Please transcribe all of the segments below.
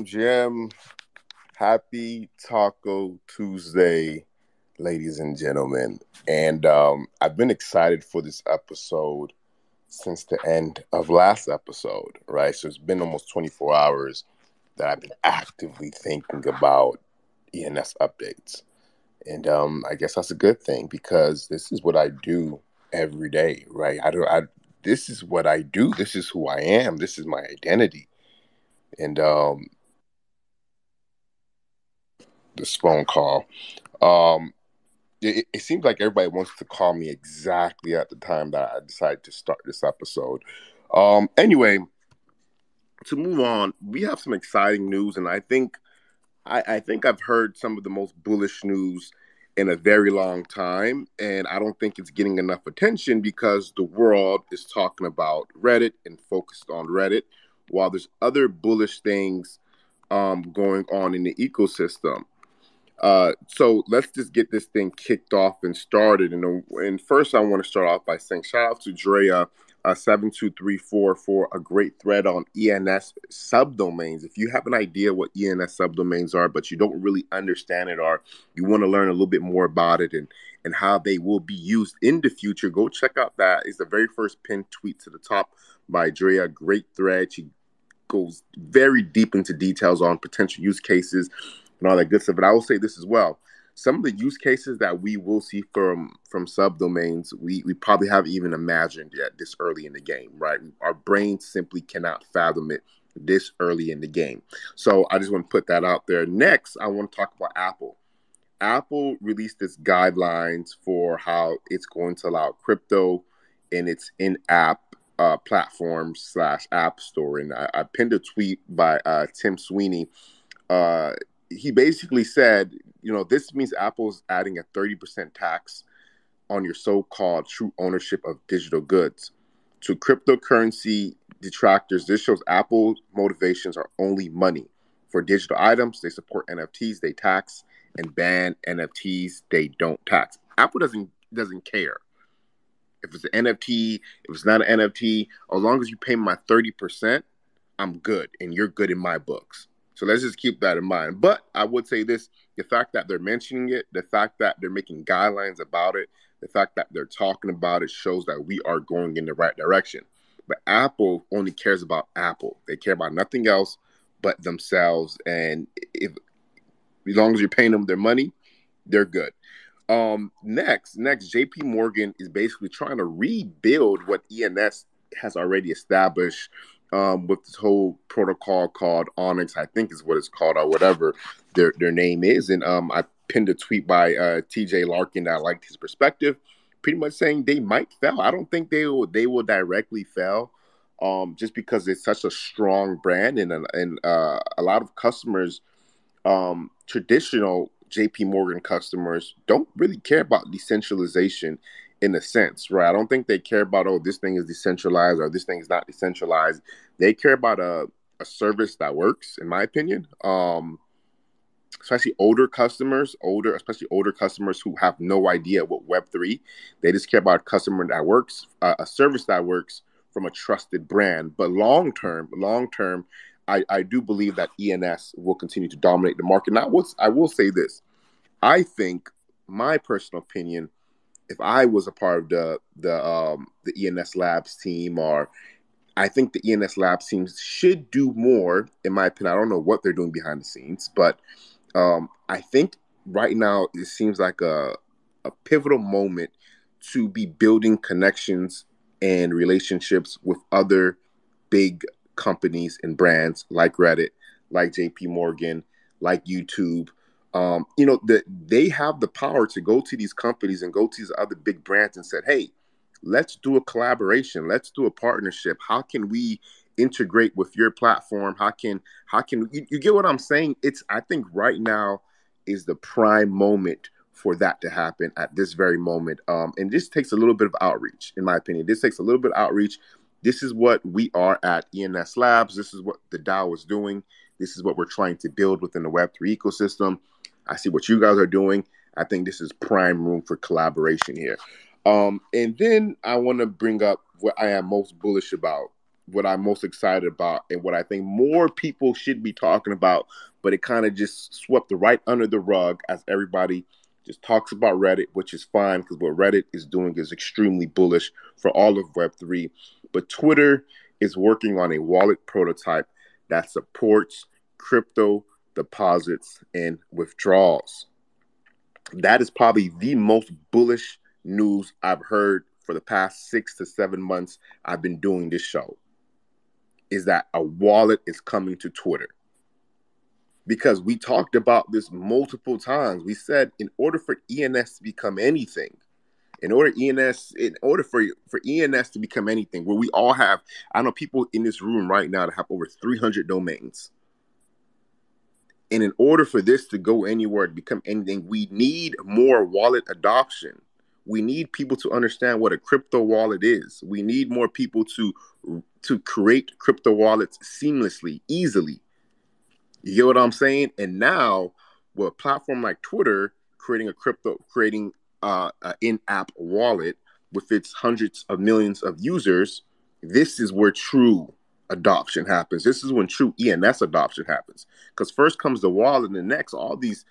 GM, happy Taco Tuesday, ladies and gentlemen. And I've been excited for this episode since the end of last episode, right? So it's been almost 24 hours that I've been actively thinking about ENS updates. And I guess that's a good thing because this is what I do every day, right? This is what I do. This is who I am. This is my identity. And this phone call. Um, it seems like everybody wants to call me exactly at the time that I decided to start this episode. Anyway, to move on, we have some exciting news, and I think I've heard some of the most bullish news in a very long time, and I don't think it's getting enough attention because the world is talking about Reddit and focused on Reddit, while there's other bullish things going on in the ecosystem. So let's just get this thing kicked off and started. And first, I want to start off by saying shout out to Drea 72344 for a great thread on ENS subdomains. If you have an idea what ENS subdomains are, but you don't really understand it, or you want to learn a little bit more about it and how they will be used in the future, go check out that. It's the very first pinned tweet to the top by Drea. Great thread. She goes very deep into details on potential use cases and all that good stuff. But I will say this as well. Some of the use cases that we will see from subdomains, we probably haven't even imagined yet this early in the game, right? Our brains simply cannot fathom it this early in the game. So I just want to put that out there. Next, I want to talk about Apple. Apple released its guidelines for how it's going to allow crypto in its in-app platforms / app store. And I pinned a tweet by Tim Sweeney. He basically said, this means Apple's adding a 30% tax on your so-called true ownership of digital goods. To cryptocurrency detractors, this shows Apple's motivations are only money. For digital items, they support NFTs, they tax, and ban NFTs, they don't tax. Apple doesn't care if it's an NFT, if it's not an NFT. As long as you pay my 30%, I'm good, and you're good in my books. So let's just keep that in mind. But I would say this, the fact that they're mentioning it, the fact that they're making guidelines about it, the fact that they're talking about it shows that we are going in the right direction. But Apple only cares about Apple. They care about nothing else but themselves. And as long as you're paying them their money, they're good. Next, JP Morgan is basically trying to rebuild what ENS has already established with this whole protocol called Onyx, I think is what it's called, or whatever their name is. And I pinned a tweet by TJ Larkin that I liked his perspective, pretty much saying they might fail. I don't think they will directly fail, just because it's such a strong brand and a lot of customers, traditional JP Morgan customers, don't really care about decentralization in a sense, right? I don't think they care about, this thing is decentralized or this thing is not decentralized. They care about a service that works, in my opinion. Especially older customers who have no idea what Web3. They just care about a customer that works, a service that works from a trusted brand. But long term, I do believe that ENS will continue to dominate the market. Now, I will say this. I think, my personal opinion, if I was a part of the ENS Labs team, or I think the ENS Labs teams should do more, in my opinion. I don't know what they're doing behind the scenes, but I think right now it seems like a pivotal moment to be building connections and relationships with other big companies and brands like Reddit, like JP Morgan, like YouTube. They have the power to go to these companies and go to these other big brands and said, hey, let's do a collaboration. Let's do a partnership. How can we integrate with your platform? How can you get what I'm saying? I think right now is the prime moment for that to happen at this very moment. And this takes a little bit of outreach, in my opinion. This takes a little bit of outreach. This is what we are at ENS Labs. This is what the DAO is doing. This is what we're trying to build within the Web3 ecosystem. I see what you guys are doing. I think this is prime room for collaboration here. And then I want to bring up what I am most bullish about, what I'm most excited about, and what I think more people should be talking about, but it kind of just swept right under the rug as everybody just talks about Reddit, which is fine because what Reddit is doing is extremely bullish for all of Web3. But Twitter is working on a wallet prototype that supports crypto deposits and withdrawals. That is probably the most bullish news I've heard for the past 6 to 7 months I've been doing this show, is that a wallet is coming to Twitter. Because we talked about this multiple times. We said in order for ENS to become anything, in order for ENS to become anything, where we all have, I know people in this room right now that have over 300 domains. And in order for this to go anywhere, to become anything, we need more wallet adoption. We need people to understand what a crypto wallet is. We need more people to create crypto wallets seamlessly, easily. You get what I'm saying? And now, with a platform like Twitter creating an in-app wallet with its hundreds of millions of users, This is where true adoption happens. This is when true ENS adoption happens. Because first comes the wallet, and the next, all these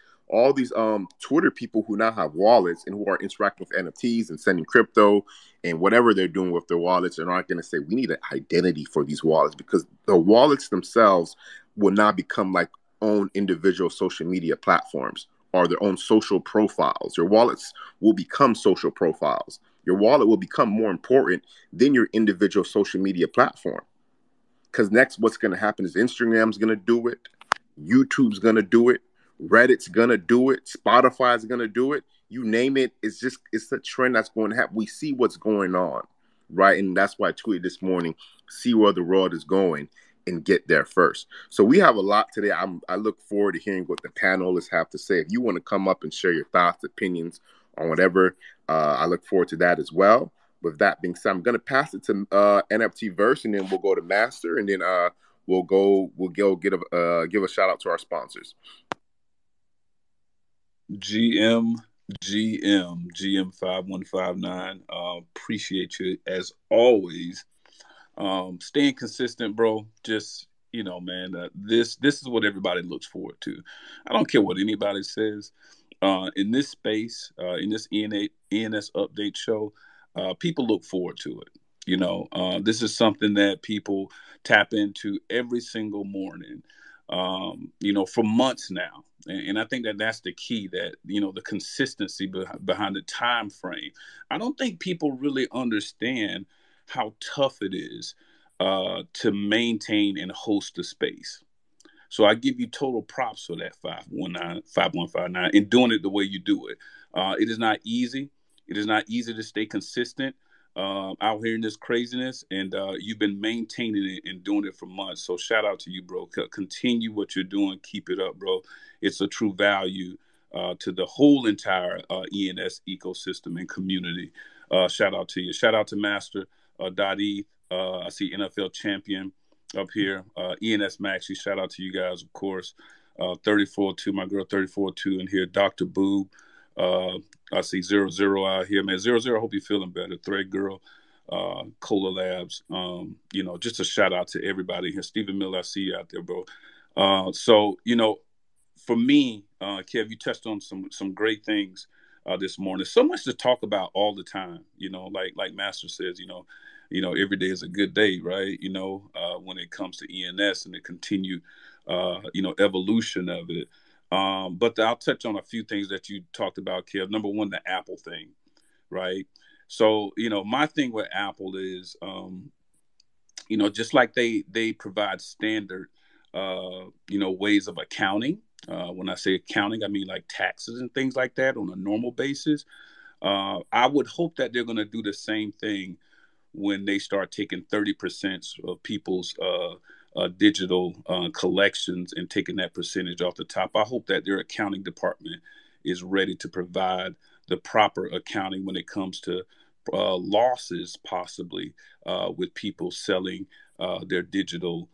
Twitter people who now have wallets and who are interacting with NFTs and sending crypto and whatever they're doing with their wallets, and aren't going to say we need an identity for these wallets, because the wallets themselves will now become like own individual social media platforms or their own social profiles. Your wallets will become social profiles. Your wallet will become more important than your individual social media platform. Because next, what's going to happen is Instagram's going to do it, YouTube's going to do it, Reddit's going to do it, Spotify's going to do it. You name it, it's a trend that's going to happen. We see what's going on, right? And that's why I tweeted this morning, see where the world is going and get there first. So we have a lot today. I look forward to hearing what the panelists have to say. If you want to come up and share your thoughts, opinions on whatever, I look forward to that as well. With that being said, I'm going to pass it to NFT Verse, and then we'll go to Master, and then we'll go give a shout out to our sponsors. GM 5159. Appreciate you as always. Staying consistent, bro. Just, man, this is what everybody looks forward to. I don't care what anybody says. In this space, in this ENS update show, people look forward to it. This is something that people tap into every single morning, for months now. And I think that that's the key, that, the consistency behind the time frame. I don't think people really understand how tough it is to maintain and host a space. So I give you total props for that 5159 and doing it the way you do it. It is not easy. It is not easy to stay consistent out here in this craziness, and you've been maintaining it and doing it for months. So shout out to you, bro. Continue what you're doing. Keep it up, bro. It's a true value to the whole entire ENS ecosystem and community. Shout out to you. Shout out to Master.eth. I see NFL champion up here. ENS Maxi, shout out to you guys, of course. 34-2, my girl 34-2 in here. Dr. Boo. I see 00 out here, man. 00, I hope you're feeling better. Thread Girl, Cola Labs. Just a shout out to everybody here. Stephen Miller, I see you out there, bro. So, for me, Kev, you touched on some great things this morning. So much to talk about all the time. Like Master says, every day is a good day, right? When it comes to ENS and the continued, evolution of it. But I'll touch on a few things that you talked about, Kev. Number one, the Apple thing, right? So, my thing with Apple is, just like they provide standard, ways of accounting. When I say accounting, I mean like taxes and things like that on a normal basis. I would hope that they're going to do the same thing when they start taking 30% of people's digital collections and taking that percentage off the top. I hope that their accounting department is ready to provide the proper accounting when it comes to losses, possibly with people selling their digital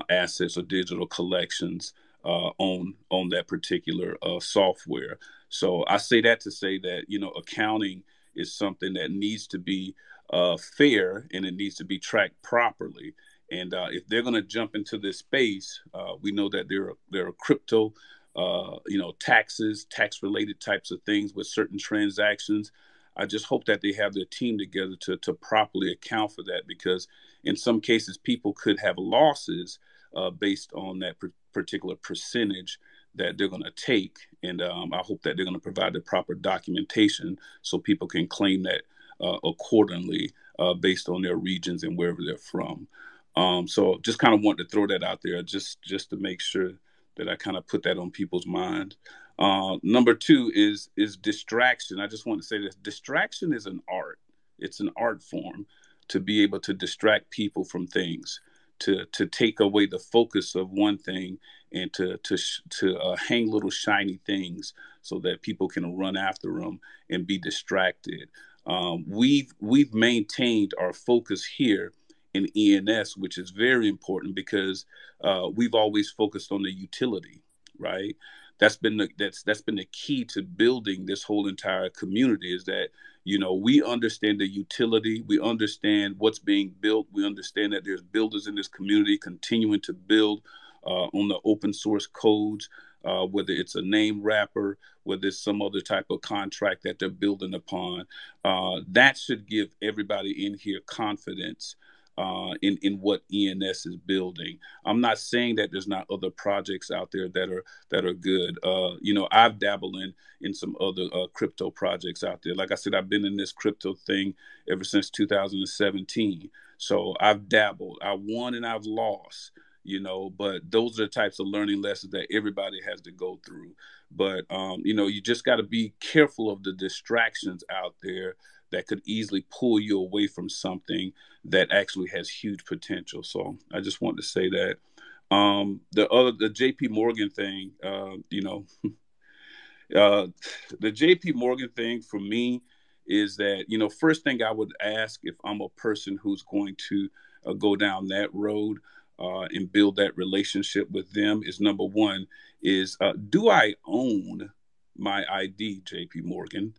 assets or digital collections on that particular software. So I say that to say that, accounting is something that needs to be fair, and it needs to be tracked properly. And if they're going to jump into this space, we know that there are crypto, taxes, tax-related types of things with certain transactions. I just hope that they have their team together to properly account for that, because in some cases, people could have losses based on that particular percentage that they're going to take. And I hope that they're going to provide the proper documentation so people can claim that accordingly based on their regions and wherever they're from. So just kind of want to throw that out there just to make sure that I kind of put that on people's mind. Number two is distraction. I just want to say this: distraction is an art. It's an art form to be able to distract people from things, to take away the focus of one thing, and to hang little shiny things so that people can run after them and be distracted. We've maintained our focus here in ENS, which is very important because we've always focused on the utility, right? that's been the key to building this whole entire community, is that, we understand the utility, we understand what's being built, we understand that there's builders in this community continuing to build on the open source codes, whether it's a name wrapper, whether it's some other type of contract that they're building upon. That should give everybody in here confidence in what ENS is building. I'm not saying that there's not other projects out there that are good. I've dabbled in some other crypto projects out there. Like I said, I've been in this crypto thing ever since 2017. So I've dabbled. I won and I've lost. But those are the types of learning lessons that everybody has to go through. But you just got to be careful of the distractions out there that could easily pull you away from something that actually has huge potential. So I just want to say that. The JP Morgan thing, the JP Morgan thing for me is that, first thing I would ask if I'm a person who's going to go down that road and build that relationship with them is, number one, is do I own my ID, JP Morgan?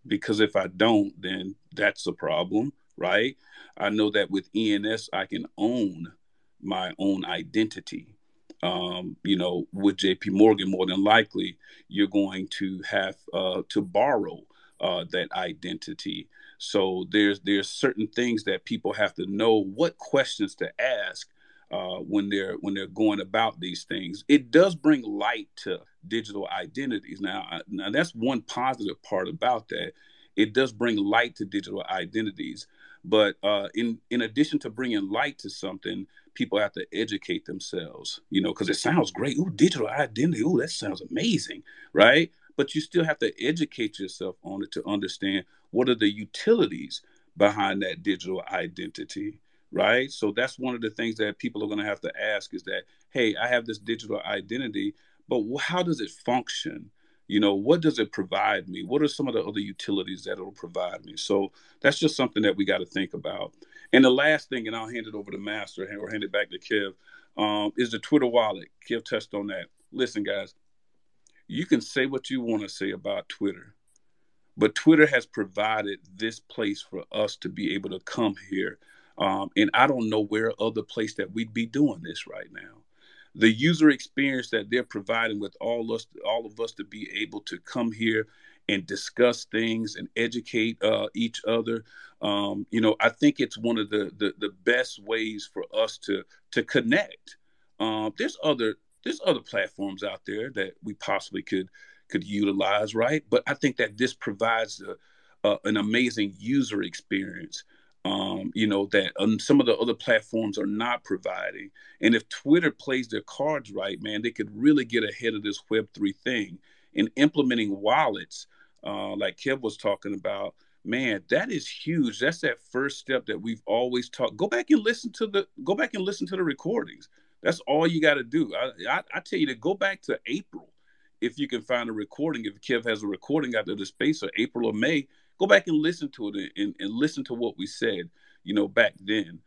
Because if I don't, then that's a problem, right? I know that with ENS, I can own my own identity. With JP Morgan, more than likely, you're going to have to borrow that identity. So there's certain things that people have to know what questions to ask when they're going about these things. It does bring light to digital identities. Now that's one positive part about that. It does bring light to digital identities, but in addition to bringing light to something, people have to educate themselves. Because it sounds great. Ooh, digital identity. Ooh, that sounds amazing, right? But you still have to educate yourself on it to understand what are the utilities behind that digital identity, right? So that's one of the things that people are going to have to ask is that, hey, I have this digital identity, but how does it function? What does it provide me? What are some of the other utilities that it'll provide me? So that's just something that we got to think about. And the last thing, and I'll hand it over to Master or hand it back to Kev, is the Twitter wallet. Kev touched on that. Listen, guys, you can say what you want to say about Twitter, but Twitter has provided this place for us to be able to come here. And I don't know where other place that we'd be doing this right now. The user experience that they're providing with all of us to be able to come here and discuss things and educate each other. I think it's one of the best ways for us to connect. There's other platforms out there that we possibly could utilize, right? But I think that this provides an amazing user experience, that some of the other platforms are not providing. And if Twitter plays their cards right, man, they could really get ahead of this Web3 thing and implementing wallets, like Kev was talking about. Man, that is huge. That's that first step that we've always talked. Go back and listen to the recordings. That's all you got to do. I tell you to go back to April if you can find a recording. If Kev has a recording out of the space of April or May, go back and listen to it and listen to what we said, back then.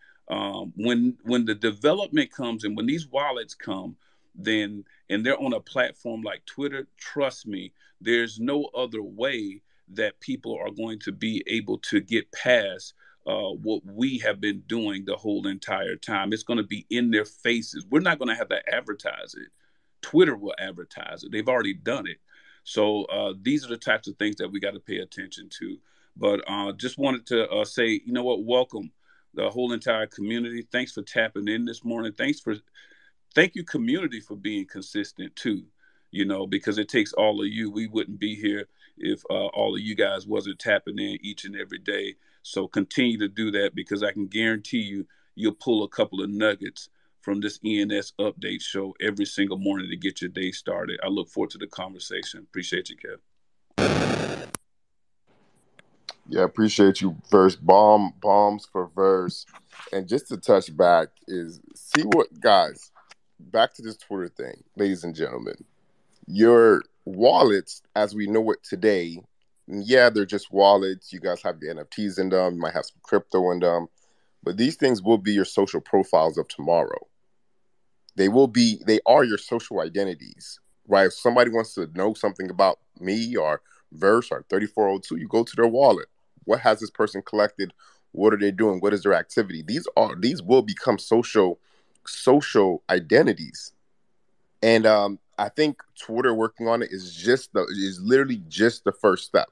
When the development comes and when these wallets come, then and they're on a platform like Twitter, trust me, there's no other way that people are going to be able to get past what we have been doing the whole entire time. It's going to be in their faces. We're not going to have to advertise it. Twitter will advertise it. They've already done it. So these are the types of things that we got to pay attention to. But just wanted to say, you know what? Welcome the whole entire community. Thanks for tapping in this morning. Thank you, community, for being consistent too. Because it takes all of you. We wouldn't be here if all of you guys wasn't tapping in each and every day. So continue to do that, because I can guarantee you'll pull a couple of nuggets from this ENS update show every single morning to get your day started. I look forward to the conversation. Appreciate you, Kev. Yeah, appreciate you. Bombs for verse. And just to touch back is see what guys, back to this Twitter thing, ladies and gentlemen. Your wallets, as we know it today, yeah, they're just wallets. You guys have the NFTs in them, you might have some crypto in them, but these things will be your social profiles of tomorrow. they are your social identities, right? If somebody wants to know something about me or Verse or 3402, you go to their wallet. What has this person collected? What are they doing? What is their activity? These will become social identities. And I think Twitter working on it is literally just the first step.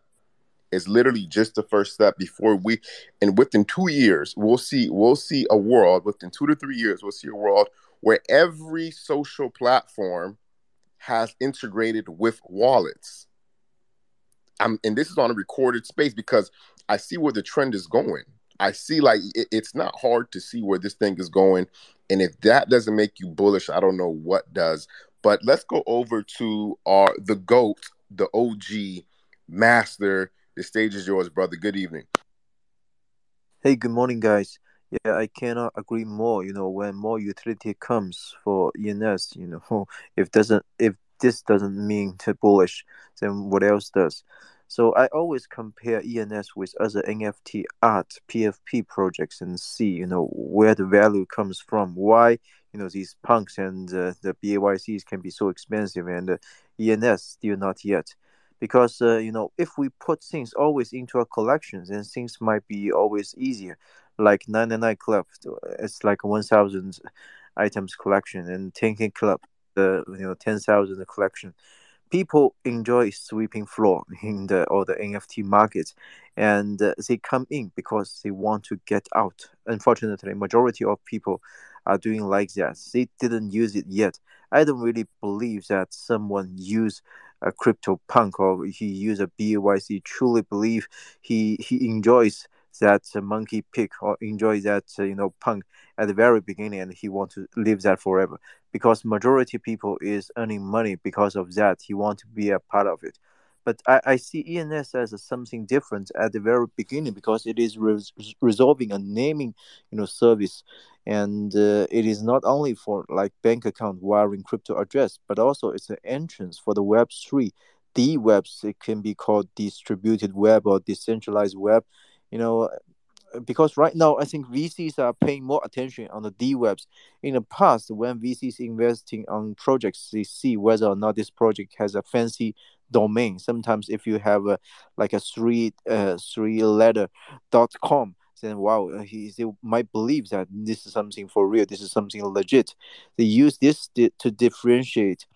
It's literally just the first step before we, and within 2 years, we'll see a world, within 2 to 3 years, we'll see a world where every social platform has integrated with wallets. And this is on a recorded space because I see where the trend is going. I see, like, it's not hard to see where this thing is going, and if that doesn't make you bullish, I don't know what does. But let's go over to our the goat, the OG master. The stage is yours, brother. Good evening. Hey, good morning, guys. Yeah, I cannot agree more. When more utility comes for ENS, if this doesn't mean to bullish, then what else does? So I always compare ENS with other NFT art PFP projects and see, where the value comes from. Why, these punks and the BAYCs can be so expensive and ENS still not yet because if we put things always into our collections, then things might be always easier, like 99 club, it's like 1000 items collection, and 10K club, the 10,000 collection. People enjoy sweeping floor in the or the NFT markets, and they come in because they want to get out. Unfortunately, majority of people are doing like that. They didn't use it yet. I don't really believe that someone use a crypto punk or he use a BYC truly believe he enjoys that monkey pick or enjoy that punk at the very beginning, and he want to live that forever because majority people is earning money because of that. He want to be a part of it. But I see ENS as something different at the very beginning because it is resolving a naming service, and it is not only for like bank account wiring crypto address, but also it's an entrance for the Web3. The webs, it can be called distributed web or decentralized web, you know because right now I think VCs are paying more attention on the D webs. In the past, when VCs investing on projects, they see whether or not this project has a fancy domain. Sometimes if you have a like a three letter .com, then wow, they might believe that this is something for real. This is something legit. They use this to differentiate.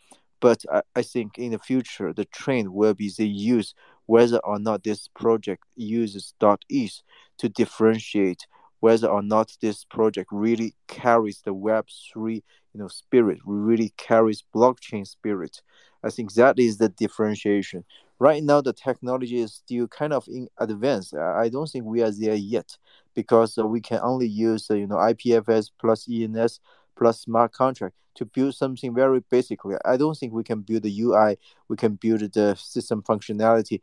But I think in the future, the trend will be they use whether or not this project uses .eth to differentiate whether or not this project really carries the Web3 spirit, really carries blockchain spirit. I think that is the differentiation. Right now, the technology is still kind of in advance. I don't think we are there yet because we can only use IPFS plus ENS plus smart contract to build something very basically. I don't think we can build the UI, we can build the system functionality,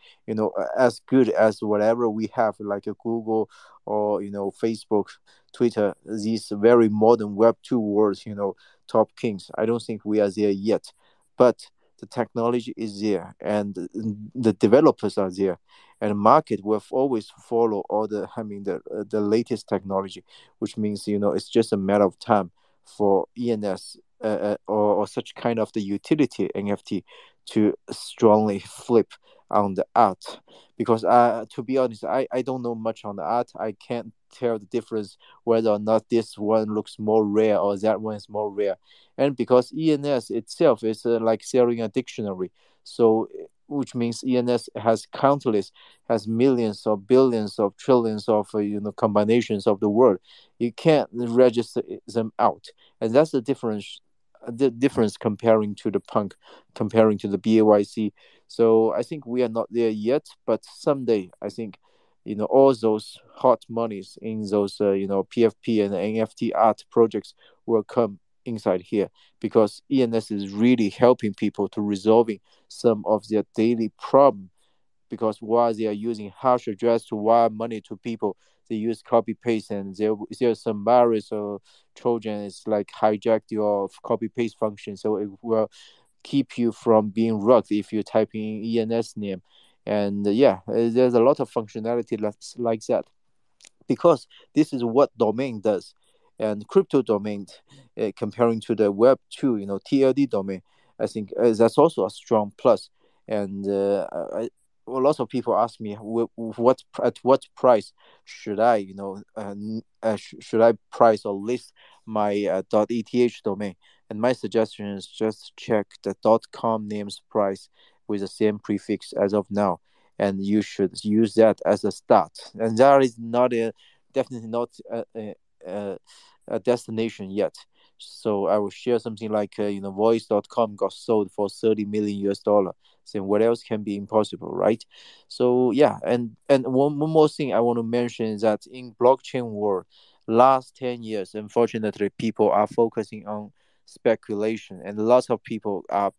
as good as whatever we have, like a Google or Facebook, Twitter, these very modern Web 2 worlds, top kings. I don't think we are there yet, but the technology is there and the developers are there, and the market will always follow all the latest technology, which means it's just a matter of time for ENS or such kind of the utility NFT to strongly flip on the art. Because to be honest, I don't know much on the art. I can't tell the difference whether or not this one looks more rare or that one is more rare. And because ENS itself is like selling a dictionary, so which means ENS has countless, has millions or billions of trillions of combinations of the word. You can't register them out, and that's the difference. The difference comparing to the punk, comparing to the BAYC. So I think we are not there yet, but someday I think all those hot monies in those PFP and NFT art projects will come inside here because ENS is really helping people to resolving some of their daily problem, because while they are using hash address to wire money to people, they use copy paste, and there's some virus or trojan is like hijack your copy paste function, so it will keep you from being rugged if you type in ENS name. And yeah, there's a lot of functionality like that, because this is what domain does. and crypto domain, comparing to the Web 2, TLD domain. I think that's also a strong plus. And lots of people ask me at what price should I, should I price or list my .eth domain. And my suggestion is just check the .com names price with the same prefix as of now, and you should use that as a start. And that is not definitely not a destination yet. So I will share something like voice.com got sold for 30 million US dollar. So what else can be impossible, right? So yeah, and one more thing I want to mention is that in blockchain world, last 10 years, unfortunately, people are focusing on speculation, and lots of people are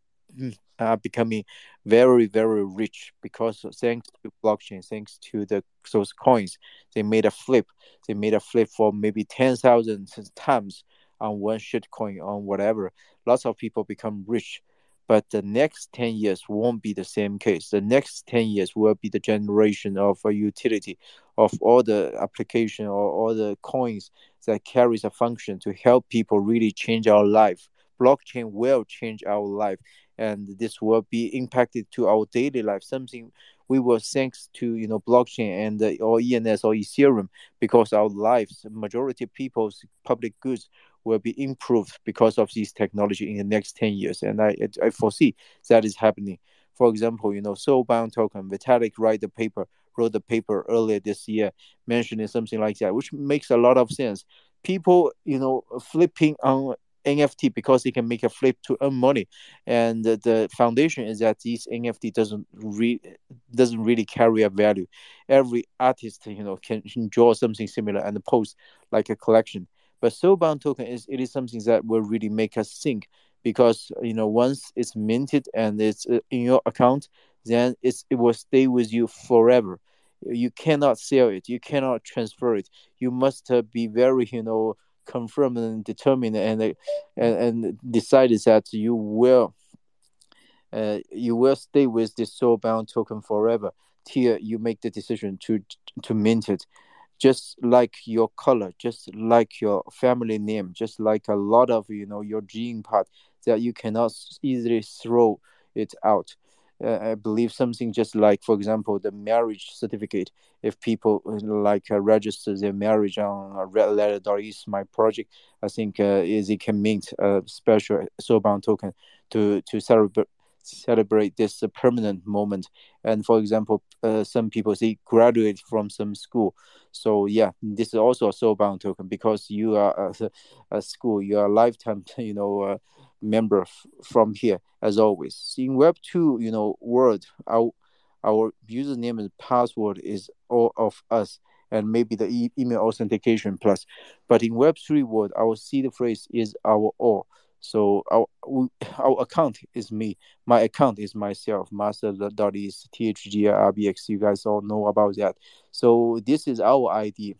becoming very very rich because thanks to blockchain, thanks to those coins, they made a flip. They made a flip for maybe 10,000 times on one shitcoin on whatever. Lots of people become rich. But the next 10 years won't be the same case. The next 10 years will be the generation of a utility of all the application or all the coins that carries a function to help people really change our life. Blockchain will change our life, and this will be impacted to our daily life. Something we will thanks to blockchain and or ENS or Ethereum, because our lives, majority of people's public goods will be improved because of this technology in the next 10 years. And I foresee that is happening. For example, soulbound token, Vitalik wrote the paper earlier this year mentioning something like that, which makes a lot of sense. People, flipping on NFT because they can make a flip to earn money, and the foundation is that this NFT doesn't really carry a value. Every artist, can draw something similar and post like a collection. But soulbound token is something that will really make us think, because once it's minted and it's in your account, then it will stay with you forever. You cannot sell it, you cannot transfer it. You must be very confirmed and determined, and decided that you will stay with this soulbound token forever till you make the decision to mint it. Just like your color, just like your family name, just like a lot of your gene part, that you cannot easily throw it out. I believe something just like, for example, the marriage certificate. If people register their marriage on red letter.eth, my project, I think is it can mint a special soulbound token to celebrate this permanent moment. And for example, some people they graduate from some school, so yeah, this is also a soulbound token, because you are a school, you are a lifetime member from here. As always in Web 2 world, our username and password is all of us, and maybe the email authentication plus. But in Web 3 world, our seed phrase is our all. So our account is me. My account is myself. Master.is THGRBX. You guys all know about that. So this is our ID,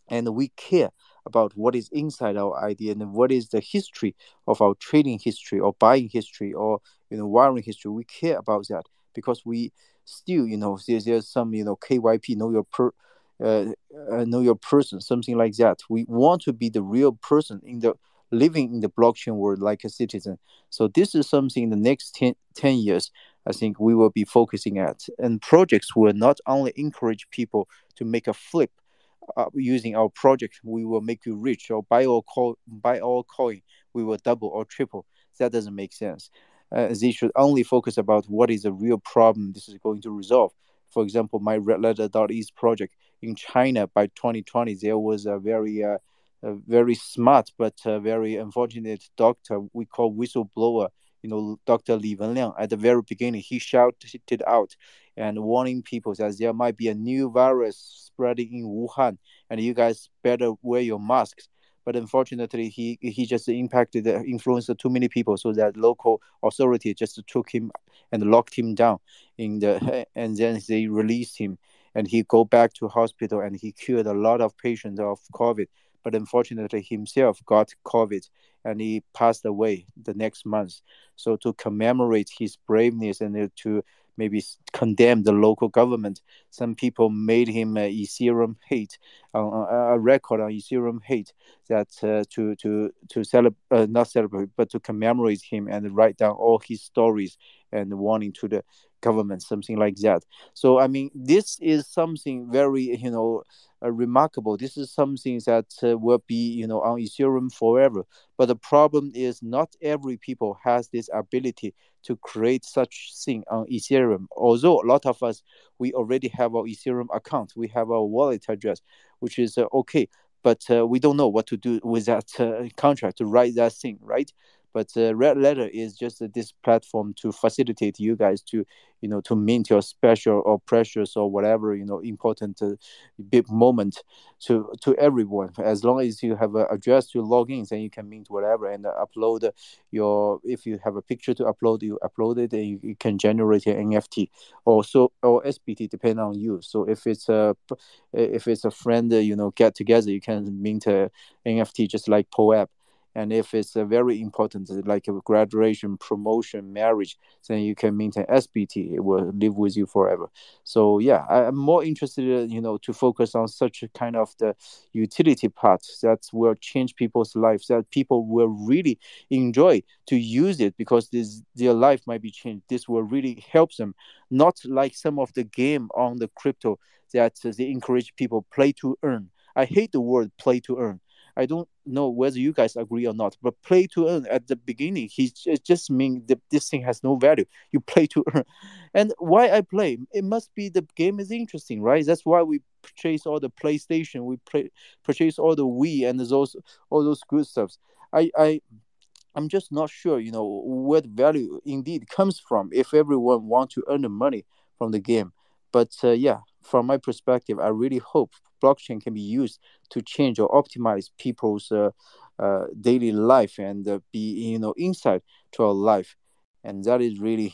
and we care about what is inside our ID and what is the history of our trading history or buying history or wiring history. We care about that because we still there's some KYP, know your person, something like that. We want to be the real person in the living in the blockchain world like a citizen. So this is something in the next 10 years I think we will be focusing at, and projects will not only encourage people to make a flip using our project, we will make you rich, or buy our coin, we will double or triple. That doesn't make sense. They should only focus about what is the real problem this is going to resolve. For example, my red letter.eth project in China by 2020, there was a very smart but very unfortunate doctor we call whistleblower, Dr. Li Wenliang. At the very beginning, he shouted out and warning people that there might be a new virus spreading in Wuhan, and you guys better wear your masks. But unfortunately, he just influenced too many people, so that local authority just took him and locked him down and then they released him, and he go back to hospital, and he cured a lot of patients of COVID. But unfortunately, himself got COVID, and he passed away the next month. So to commemorate his braveness and to maybe condemn the local government. Some people made him a Ethereum hate, a record on Ethereum hate, that to celebrate, not celebrate, but to commemorate him and write down all his stories and warning to the government, something like that. So I mean, this is something very, remarkable. This is something that will be, on Ethereum forever. But the problem is, not every people has this ability to create such thing on Ethereum. Although a lot of us, we already have our Ethereum account, we have our wallet address, which is okay, but we don't know what to do with that contract to write that thing, right? But Red Letter is just this platform to facilitate you guys to, to mint your special or precious or whatever, important big moment to everyone. As long as you have an address to log in, then you can mint whatever and upload your. If you have a picture to upload, you upload it, and you can generate an NFT or SBT, depending on you. So if it's a friend, get together, you can mint a NFT just like POAP. And if it's a very important, like a graduation, promotion, marriage, then you can maintain SBT. It will live with you forever. So yeah, I'm more interested, to focus on such a kind of the utility part that will change people's lives, that people will really enjoy to use it, because their life might be changed. This will really help them, not like some of the game on the crypto that they encourage people play to earn. I hate the word play to earn. I don't know whether you guys agree or not, but play to earn at the beginning, it just means that this thing has no value. You play to earn. And why I play? It must be the game is interesting, right? That's why we purchase all the PlayStation, purchase all the Wii and all those good stuffs. I'm just not sure, where the value indeed comes from if everyone wants to earn the money from the game. But yeah, from my perspective, I really hope blockchain can be used to change or optimize people's daily life and be, insight to our life. And that is really,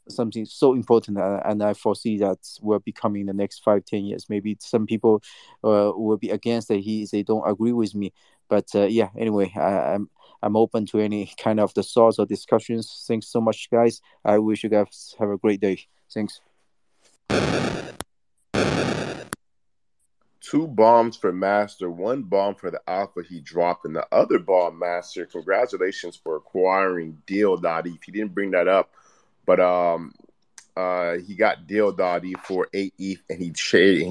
something so important. And I foresee that will be coming in the next 5, 10 years. Maybe some people will be against that. They don't agree with me. But yeah, anyway, I'm open to any kind of the thoughts or discussions. Thanks so much, guys. I wish you guys have a great day. Thanks. Two bombs for Master, one bomb for the Alpha he dropped, and the other bomb, Master. Congratulations for acquiring Deal.eth. He didn't bring that up, but he got Deal.eth for 8 ETH, and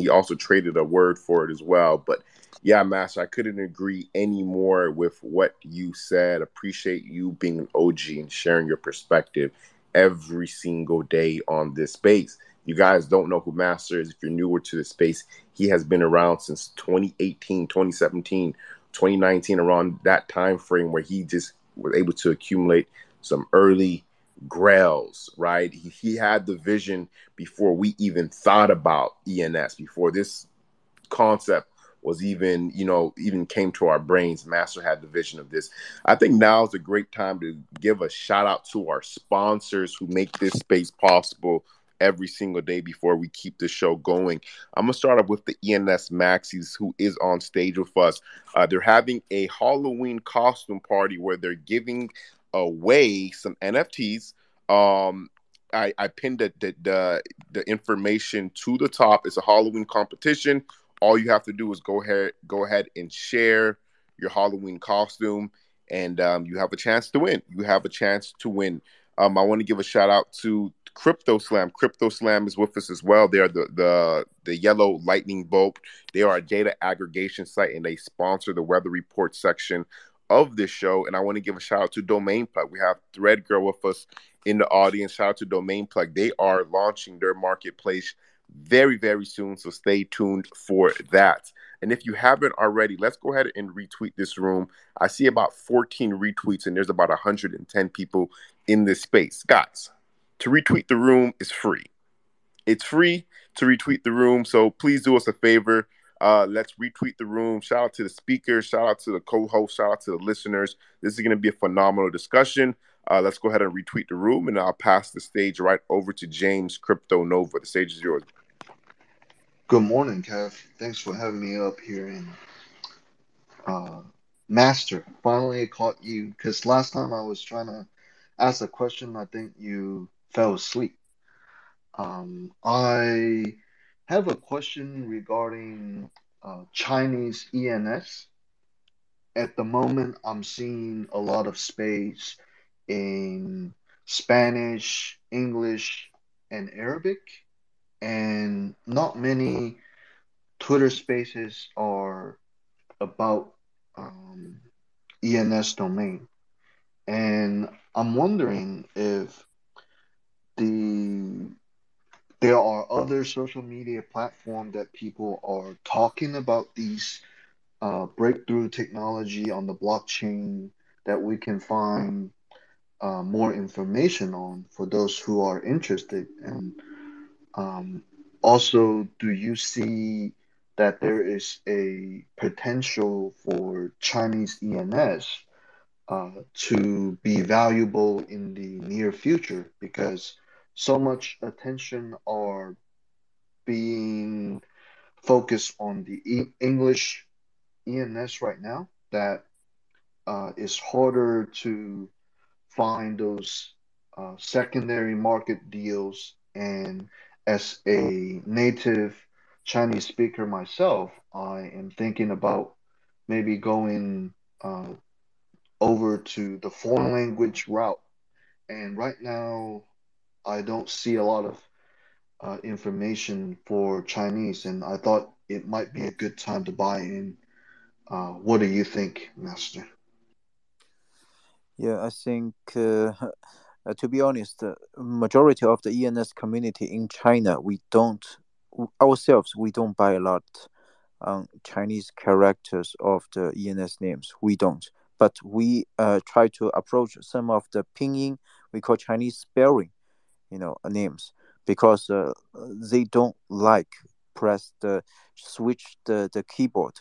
he also traded a word for it as well. But yeah, Master, I couldn't agree any more with what you said. Appreciate you being an OG and sharing your perspective every single day on this space. You guys don't know who Master is. If you're newer to the space, he has been around since 2018, 2017, 2019, around that time frame where he just was able to accumulate some early grails, right? He had the vision before we even thought about ENS, before this concept was even came to our brains. Master had the vision of this. I think now is a great time to give a shout out to our sponsors who make this space possible every single day before we keep the show going. I'm gonna start off with the ENS Maxis, who is on stage with us. They're having a Halloween costume party where they're giving away some NFTs. I pinned the information to the top. It's a Halloween competition. All you have to do is go ahead and share your Halloween costume, and you have a chance to win. You have a chance to win. I want to give a shout out to Crypto Slam. Crypto Slam is with us as well. They are the yellow lightning bolt. They are a data aggregation site, and they sponsor the weather report section of this show. And I want to give a shout out to Domain Plug. We have Thread Girl with us in the audience. Shout out to Domain Plug. They are launching their marketplace very, very soon, so stay tuned for that. And if you haven't already, let's go ahead and retweet this room. I see about 14 retweets, and there's about 110 people in this space. Guys, to retweet the room is free. It's free to retweet the room, so please do us a favor. Let's retweet the room. Shout out to the speakers. Shout out to the co-host. Shout out to the listeners. This is going to be a phenomenal discussion. Let's go ahead and retweet the room, and I'll pass the stage right over to James Crypto Nova. The stage is yours. Good morning, Kev. Thanks for having me up here. And Master, finally I caught you, because last time I was trying to ask a question, I think you fell asleep. I have a question regarding Chinese ENS. At the moment, I'm seeing a lot of space in Spanish, English, and Arabic, and not many Twitter spaces are about ENS domain. And I'm wondering if the there are other social media platforms that people are talking about these breakthrough technology on the blockchain that we can find more information on for those who are interested. And um, also, do you see that there is a potential for Chinese ENS to be valuable in the near future? Because so much attention are being focused on the English ENS right now that it's harder to find those secondary market deals. And as a native Chinese speaker myself, I am thinking about maybe going over to the foreign language route. And right now, I don't see a lot of information for Chinese, and I thought it might be a good time to buy in. What do you think, Master? Yeah, I think to be honest, majority of the ENS community in China, we don't ourselves we don't buy a lot Chinese characters of the ENS names. We don't, but we try to approach some of the pinyin we call Chinese spelling, names, because they don't like press the switch the keyboard,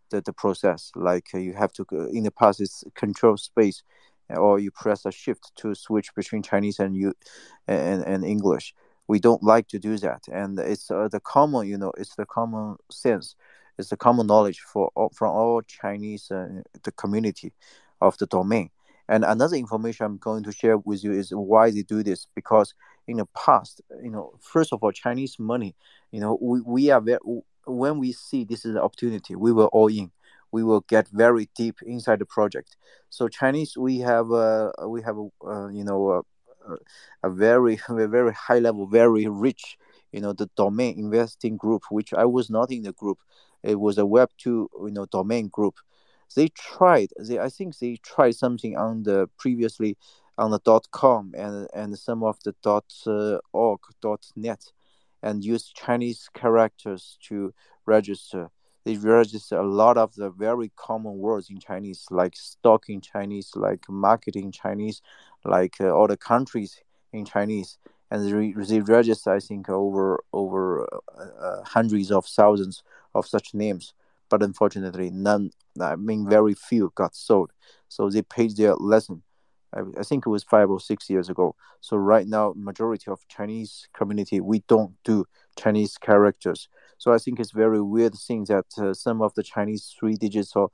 the process like you have to in the past it's control space, or you press a shift to switch between Chinese and English. We don't like to do that, and it's the common, it's the common sense, it's the common knowledge from all Chinese the community of the domain. And another information I'm going to share with you is why they do this. Because in the past, first of all, Chinese money, we are very, when we see this is an opportunity, we will all in. We will get very deep inside the project. So Chinese, a very a very high level, very rich, the domain investing group, which I was not in the group. It was a Web2, domain group. I think they tried something on the previously on the .com and some of the .org, .net, and use Chinese characters to register. They register a lot of the very common words in Chinese, like stock in Chinese, like market in Chinese, like all the countries in Chinese, and they register, I think, over hundreds of thousands of such names. But unfortunately, none. I mean, very few got sold. So they paid their lesson. I think it was 5 or 6 years ago. So right now, majority of Chinese community, we don't do Chinese characters. So I think it's very weird thing that some of the Chinese three digits or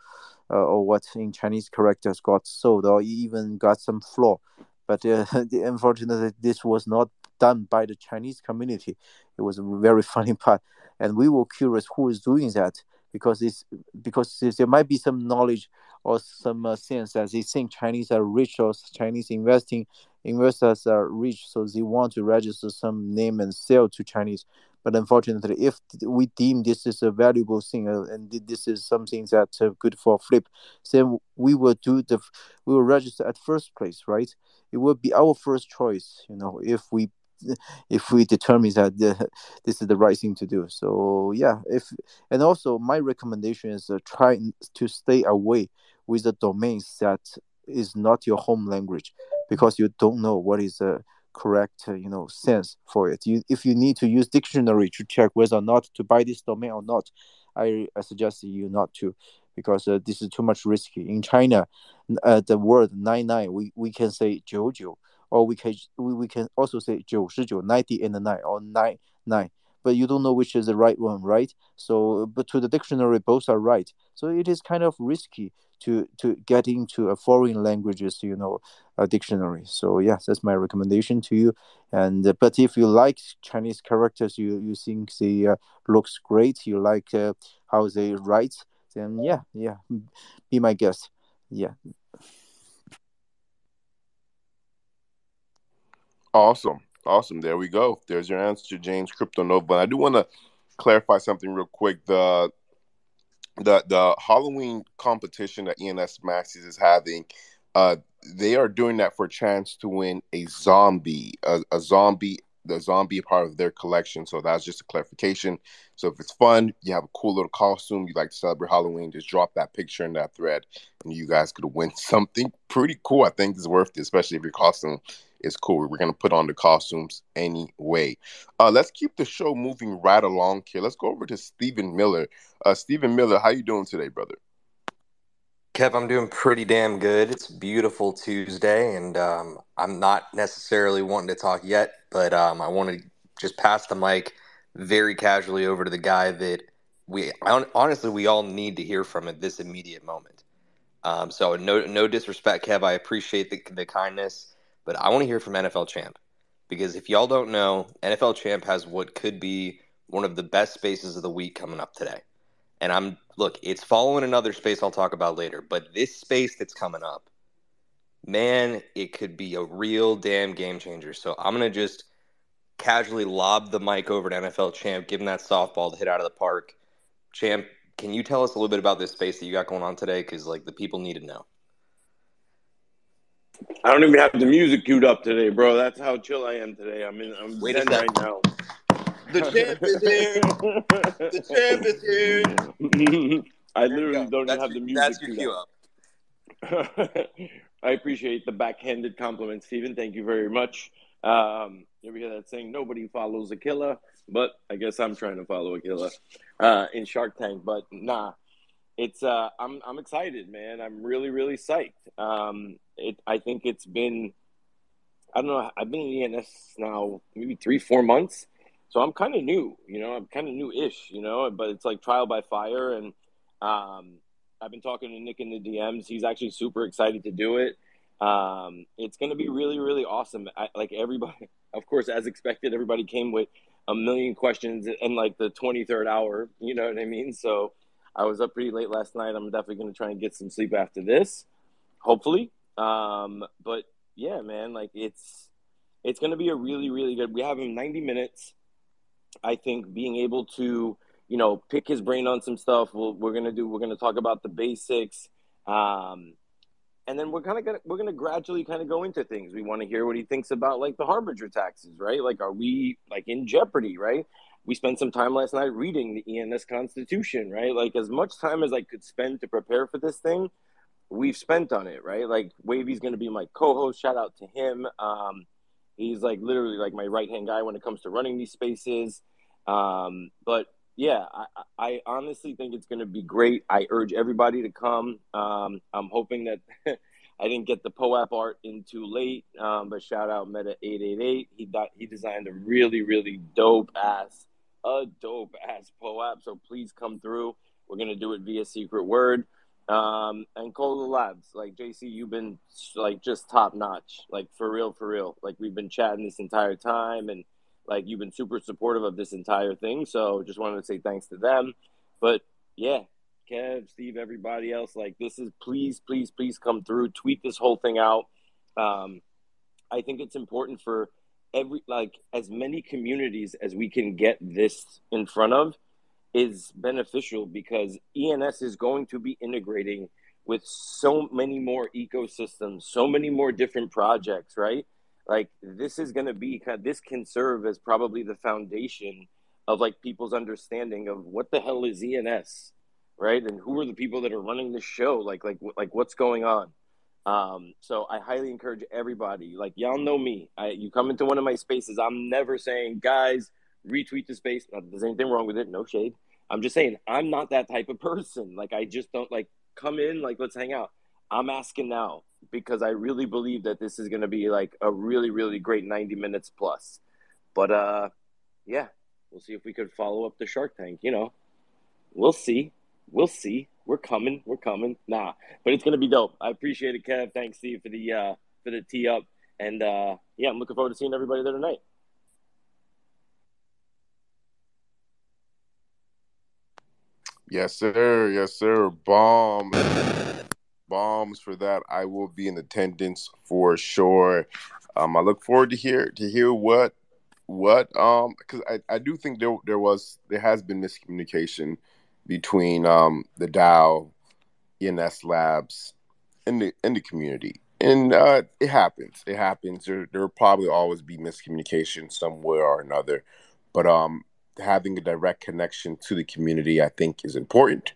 what in Chinese characters got sold or even got some flaw. But unfortunately, this was not done by the Chinese community. It was a very funny part, and we were curious who is doing that, because there might be some knowledge or some sense that they think Chinese are rich, or Chinese investors are rich, so they want to register some name and sell to Chinese. But unfortunately, if we deem this is a valuable thing, and this is something that's good for flip, then we will register at first place, right? It would be our first choice, if we determine that this is the right thing to do. So yeah, if and also my recommendation is try to stay away with the domains that is not your home language, because you don't know what is the correct sense for it. If you need to use dictionary to check whether or not to buy this domain or not, I suggest you not to, because this is too much risky. In China, the word 99, we can say 99, or we can also say 99 and 9 9. but you don't know which is the right one, right? So, but to the dictionary, both are right. So it is kind of risky to get into a foreign languages, a dictionary. So yeah, that's my recommendation to you. And but if you like Chinese characters, you think they looks great, you like how they write, then yeah, be my guest. Yeah. Awesome. Awesome. There we go. There's your answer, James Crypto Nova. I do want to clarify something real quick. The Halloween competition that ENS Maxis is having, uh, they are doing that for a chance to win a zombie, a zombie, the zombie part of their collection. So that's just a clarification. So if it's fun, you have a cool little costume, you like to celebrate Halloween, just drop that picture in that thread, and you guys could win something pretty cool. I think it's worth it, especially if your costume is cool. We're gonna put on the costumes anyway. Let's keep the show moving right along here. Let's go over to Stephen Miller. Stephen Miller, how you doing today, brother? Kev, I'm doing pretty damn good. It's a beautiful Tuesday, and I'm not necessarily wanting to talk yet, but I want to just pass the mic very casually over to the guy that honestly we all need to hear from at this immediate moment. So no disrespect, Kev. I appreciate the kindness, but I want to hear from NFL Champ because if y'all don't know, NFL Champ has what could be one of the best spaces of the week coming up today. And it's following another space I'll talk about later, but this space that's coming up, man, it could be a real damn game changer. So I'm going to just casually lob the mic over to NFL Champ, give him that softball to hit out of the park. Champ, can you tell us a little bit about this space that you got going on today? Because, the people need to know. I don't even have the music queued up today, bro. That's how chill I am today. I'm Wait a zen sec. right now. The champ is here. The champ is here. I There you literally go. don't even have the music That's your queued cue up. up. I appreciate the backhanded compliment, Stephen. Thank you very much. You ever hear that saying, nobody follows a killer? But I guess I'm trying to follow a killer in Shark Tank. But nah, it's I'm excited, man. I'm really, really psyched. I think it's been, I don't know, I've been in ENS now maybe 3-4 months. So I'm kind of new, I'm kind of new-ish, but it's like trial by fire. And I've been talking to Nick in the DMs. He's actually super excited to do it. It's going to be really, really awesome. Like everybody, of course, as expected, everybody came with a million questions in like the 23rd hour. You know what I mean? So I was up pretty late last night. I'm definitely going to try and get some sleep after this, hopefully. But yeah, man, like it's going to be a really, really good. We have him 90 minutes. I think being able to, pick his brain on some stuff. We're gonna talk about the basics, and then we're gonna gradually kind of go into things. We want to hear what he thinks about like the harbinger taxes, right? Like, are we like in jeopardy, right? We spent some time last night reading the ENS Constitution, right? Like as much time as I could spend to prepare for this thing, we've spent on it, right? Like Wavy's gonna be my co-host. Shout out to him. He's like literally like my right hand guy when it comes to running these spaces. But yeah, I honestly think it's going to be great. I urge everybody to come. I'm hoping that I didn't get the POAP art in too late, but shout out Meta 888. He designed a really, really dope ass POAP. So please come through. We're going to do it via secret word. And Cola Labs, like JC, you've been like just top notch, like for real. Like we've been chatting this entire time, and like you've been super supportive of this entire thing. So just wanted to say thanks to them. But yeah, Kev, Steve, everybody else, like this is please come through. Tweet this whole thing out. I think it's important for as many communities as we can get this in front of is beneficial because ENS is going to be integrating with so many more ecosystems, so many more different projects, right? Like this is going to be this can serve as probably the foundation of like people's understanding of what the hell is ENS, right? And who are the people that are running the show? Like what's going on? So I highly encourage everybody. Like y'all know me. You come into one of my spaces, I'm never saying, guys, retweet the space. Not that there's anything wrong with it. No shade. I'm just saying I'm not that type of person. Like I just don't like come in, like let's hang out. I'm asking now because I really believe that this is going to be like a really, really great 90 minutes plus. But yeah, We'll see if we could follow up the Shark Tank. We'll see. We'll see. We're coming. We're coming. Nah, but it's gonna be dope. I appreciate it, Kev. Thanks, Steve, for the tee up. And yeah, I'm looking forward to seeing everybody there tonight. Yes, sir. Yes, sir. Bombs for that. I will be in attendance for sure. I look forward to hear what because I do think there has been miscommunication between the DAO, ENS labs, and the community. And it happens. It happens. There will probably always be miscommunication somewhere or another. But having a direct connection to the community, I think, is important.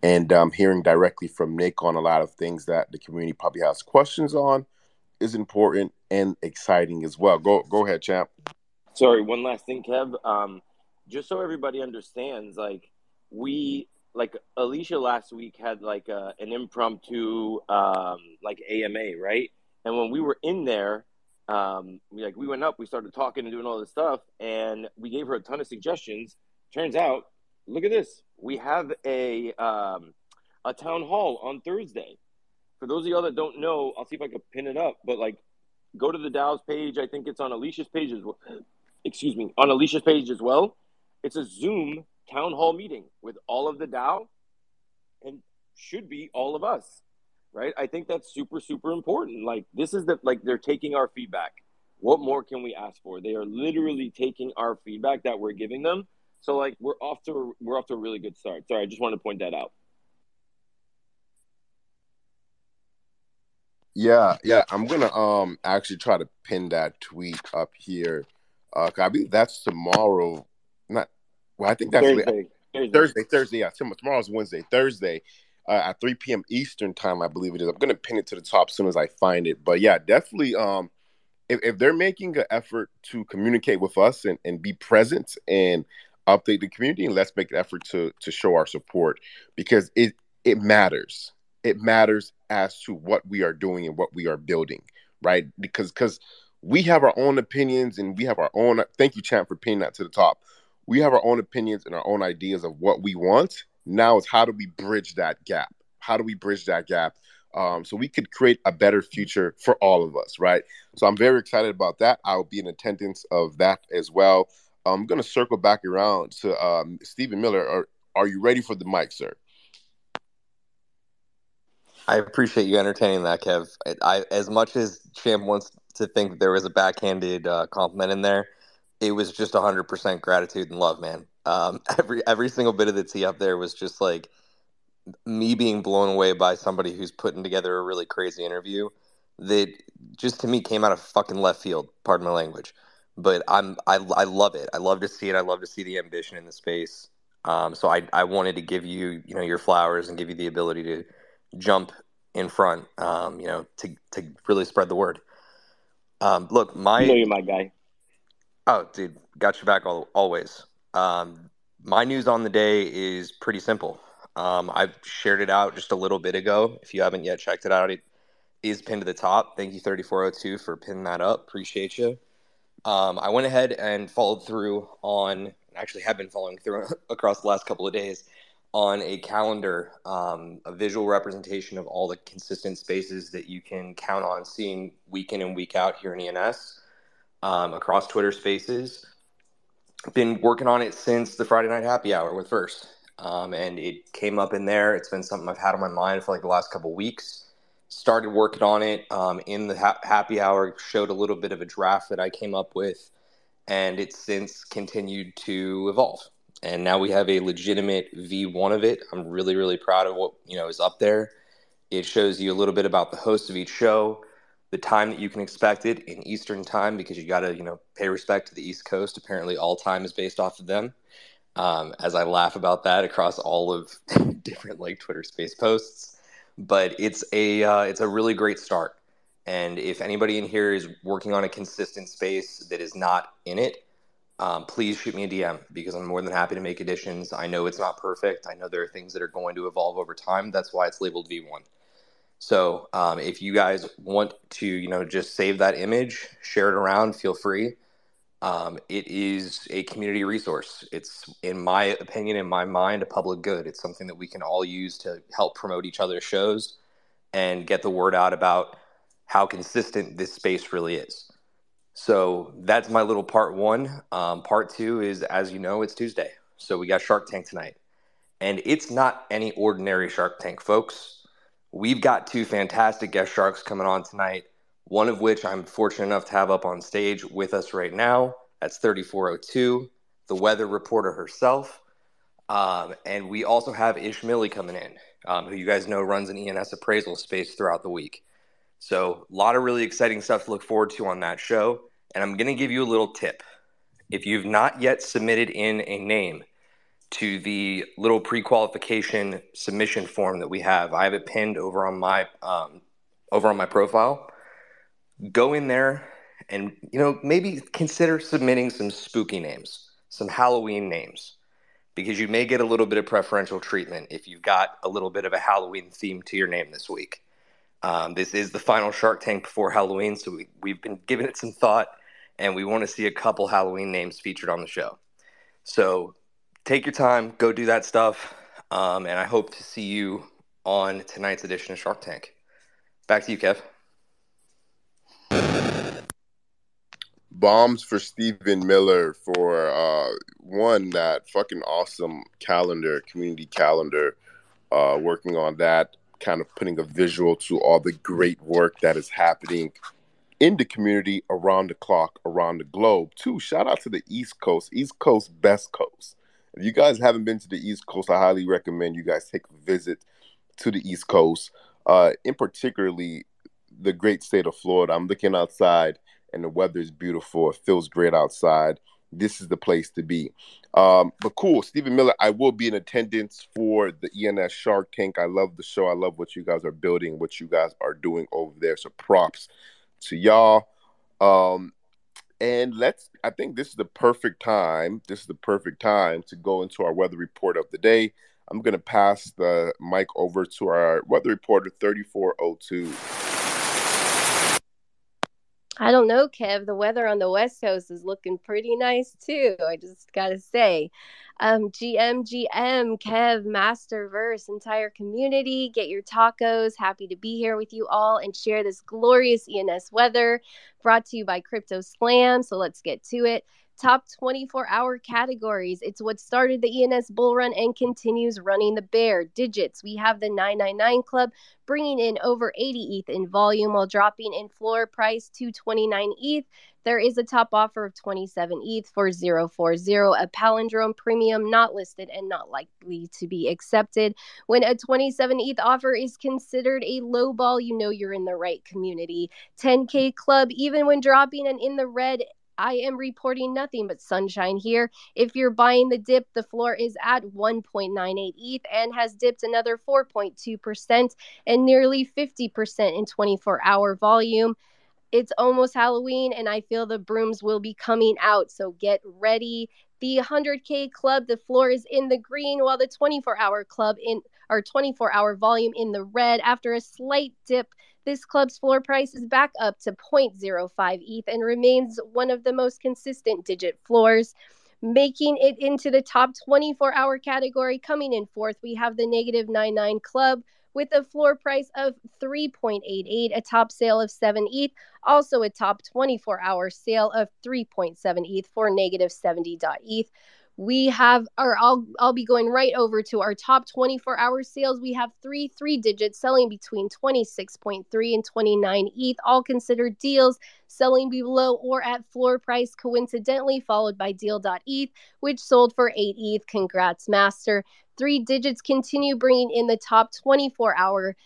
And hearing directly from Nick on a lot of things that the community probably has questions on is important and exciting as well. Go ahead, champ. Sorry, one last thing, Kev. Just so everybody understands, like Alicia last week had like an impromptu like AMA, right? And when we were in there, we went up, we started talking and doing all this stuff, and we gave her a ton of suggestions. Turns out, look at this, we have a town hall on Thursday. For those of y'all that don't know, I'll see if I can pin it up, but like go to the DAO's page. I think it's on Alicia's page as well. Excuse me, on Alicia's page as well. It's a Zoom town hall meeting with all of the DAO and should be all of us, right? I think that's super, super important. Like this is they're taking our feedback. What more can we ask for? They are literally taking our feedback that we're giving them. So like we're off to a really good start. Sorry, I just wanted to point that out. Yeah, I'm gonna actually try to pin that tweet up here. 'Cause I believe that's tomorrow. Not well. I think that's Thursday. Yeah, tomorrow's Wednesday. Thursday at 3 p.m. Eastern time, I believe it is. I'm gonna pin it to the top as soon as I find it. But yeah, definitely. If they're making an effort to communicate with us and be present and update the community, and let's make an effort to show our support because it matters. It matters as to what we are doing and what we are building, right? Because we have our own opinions and we have our own. Thank you, Champ, for pinning that to the top. We have our own opinions and our own ideas of what we want. Now it's how do we bridge that gap? How do we bridge that gap? So we could create a better future for all of us, right? So I'm very excited about that. I'll be in attendance of that as well. I'm going to circle back around to Stephen Miller. Are you ready for the mic, sir? I appreciate you entertaining that, Kev. As much as Champ wants to think there was a backhanded compliment in there, it was just 100% gratitude and love, man. Every single bit of the tee up there was just like me being blown away by somebody who's putting together a really crazy interview that just to me came out of fucking left field. Pardon my language, but I love it. I love to see it. I love to see the ambition in the space. So I wanted to give you your flowers and give you the ability to jump in front, to really spread the word. Look, You're my guy. Oh, dude, got your back always. My news on the day is pretty simple. I've shared it out just a little bit ago. If you haven't yet checked it out, it is pinned to the top. Thank you, 3402, for pinning that up. Appreciate you. I went ahead and followed through on, actually have been following through across the last couple of days on a calendar, a visual representation of all the consistent spaces that you can count on seeing week in and week out here in ENS, across Twitter Spaces. Been working on it since the Friday night happy hour with First, and it came up in there. It's been something I've had on my mind for like the last couple of weeks. Started working on it in the happy hour, showed a little bit of a draft that I came up with, and it's since continued to evolve. And now we have a legitimate V1 of it. I'm really, really proud of what is up there. It shows you a little bit about the host of each show, the time that you can expect it in Eastern time, because you got to pay respect to the East Coast. Apparently, all time is based off of them. As I laugh about that across all of different like Twitter Space posts, but it's a really great start. And if anybody in here is working on a consistent space that is not in it, please shoot me a DM because I'm more than happy to make additions. I know it's not perfect. I know there are things that are going to evolve over time. That's why it's labeled V1. So if you guys want to, just save that image, share it around, feel free. It is a community resource. It's, in my opinion, in my mind, a public good. It's something that we can all use to help promote each other's shows and get the word out about how consistent this space really is. So that's my little part one. Part two is, as you know, it's Tuesday. So we got Shark Tank tonight. And it's not any ordinary Shark Tank, folks. We've got two fantastic guest sharks coming on tonight, one of which I'm fortunate enough to have up on stage with us right now. That's 3402, the weather reporter herself. And we also have Ish Millie coming in, who you guys know runs an ENS appraisal space throughout the week. So a lot of really exciting stuff to look forward to on that show. And I'm going to give you a little tip. If you've not yet submitted in a name to the little pre-qualification submission form that we have, I have it pinned over on my profile. Go in there and maybe consider submitting some spooky names, some Halloween names, because you may get a little bit of preferential treatment if you've got a little bit of a Halloween theme to your name this week. This is the final Shark Tank before Halloween, so we've been giving it some thought, and we want to see a couple Halloween names featured on the show. So take your time, go do that stuff, and I hope to see you on tonight's edition of Shark Tank. Back to you, Kev. Bombs for Stephen Miller for that fucking awesome community calendar, working on that, kind of putting a visual to all the great work that is happening in the community around the clock, around the globe. Too, shout out to the East Coast, best coast. If you guys haven't been to the East Coast, I highly recommend you guys take a visit to the East Coast, in particularly the great state of Florida. I'm looking outside and the weather is beautiful. It feels great outside. This is the place to be. But cool, Stephen Miller, I will be in attendance for the ENS Shark Tank. I love the show. I love what you guys are building, what you guys are doing over there. So props to y'all. And I think this is the perfect time. This is the perfect time to go into our weather report of the day. I'm going to pass the mic over to our weather reporter, 3402. I don't know, Kev. The weather on the West Coast is looking pretty nice, too. I just got to say. GM, Kev, Masterverse, entire community, get your tacos. Happy to be here with you all and share this glorious ENS weather brought to you by Crypto Slam. So let's get to it. Top 24-hour categories. It's what started the ENS bull run and continues running the bear. Digits. We have the 999 Club bringing in over 80 ETH in volume while dropping in floor price to 29 ETH. There is a top offer of 27 ETH for 040, a palindrome premium not listed and not likely to be accepted. When a 27 ETH offer is considered a low ball, you know you're in the right community. 10K Club, even when dropping and in the red, I am reporting nothing but sunshine here. If you're buying the dip, the floor is at 1.98 ETH and has dipped another 4.2% and nearly 50% in 24-hour volume. It's almost Halloween, and I feel the brooms will be coming out, so get ready. The 100K Club, the floor is in the green, while the 24-hour club 24-hour volume in the red. After a slight dip, this club's floor price is back up to 0.05 ETH and remains one of the most consistent digit floors. Making it into the top 24-hour category, coming in fourth, we have the negative 99 Club with a floor price of 3.88, a top sale of 7 ETH, also a top 24-hour sale of 3.7 ETH for negative 70.eth. We have, I'll be going right over to our top 24-hour sales. We have three digits selling between 26.3 and 29 ETH, all considered deals, selling below or at floor price, coincidentally followed by deal.eth, which sold for 8 ETH. Congrats, Master. 3 digits continue bringing in the top 24-hour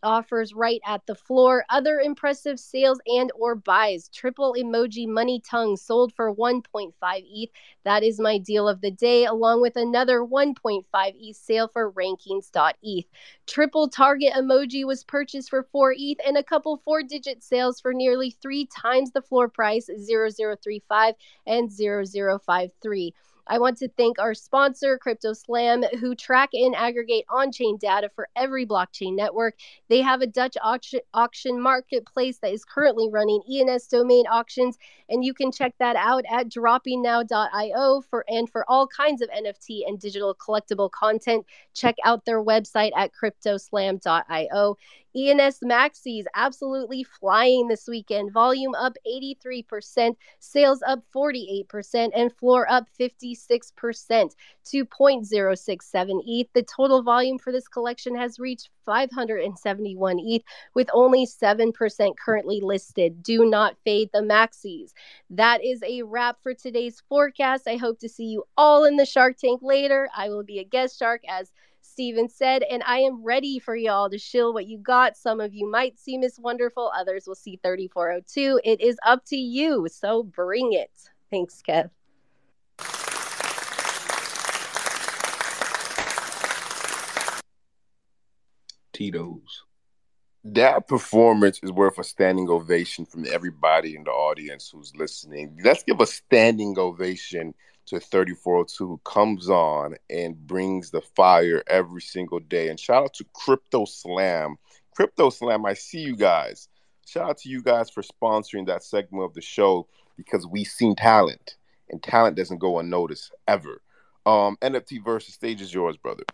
offers right at the floor. Other impressive sales and or buys. Triple emoji money tongue sold for 1.5 ETH. That is my deal of the day, along with another 1.5 ETH sale for rankings.eth. Triple target emoji was purchased for 4 ETH and a couple 4-digit sales for nearly 3 times the floor price, 0035 and 0053. I want to thank our sponsor, CryptoSlam, who track and aggregate on-chain data for every blockchain network. They have a Dutch auction marketplace that is currently running ENS domain auctions, and you can check that out at droppingnow.io for all kinds of NFT and digital collectible content. Check out their website at cryptoslam.io. ENS Maxis absolutely flying this weekend. Volume up 83%, sales up 48%, and floor up 56% to 0.067 ETH. The total volume for this collection has reached 571 ETH, with only 7% currently listed. Do not fade the Maxis. That is a wrap for today's forecast. I hope to see you all in the Shark Tank later. I will be a guest shark, as Steven said, and I am ready for y'all to shill what you got. Some of you might see Miss Wonderful, others will see 3402. It is up to you, so bring it. Thanks, Kev. Tito's. That performance is worth a standing ovation from everybody in the audience who's listening. Let's give a standing ovation to 3402, who comes on and brings the fire every single day. And shout out to Crypto Slam. Crypto Slam, I see you guys. Shout out to you guys for sponsoring that segment of the show, because we've seen talent, and talent doesn't go unnoticed ever. NFT versus stage is yours, brother.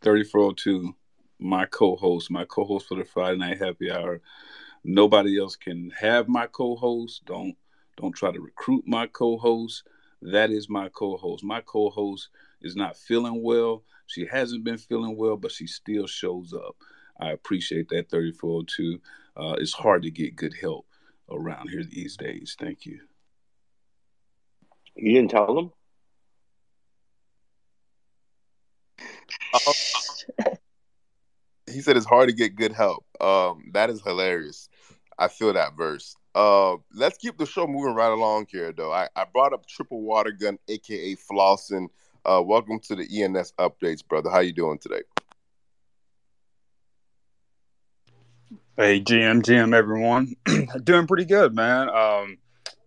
3402, my co-host for the Friday Night Happy Hour. Nobody else can have my co-host. Don't try to recruit my co-host. That is my co-host. My co-host is not feeling well. She hasn't been feeling well, but she still shows up. I appreciate that, 3402. It's hard to get good help around here these days. Thank you. You didn't tell them? He said it's hard to get good help. That is hilarious. I feel that verse. Let's keep the show moving right along here, though. I brought up Triple Water Gun, a.k.a. Flossin. Welcome to the ENS Updates, brother. How you doing today? Hey, GM, everyone. Doing pretty good, man.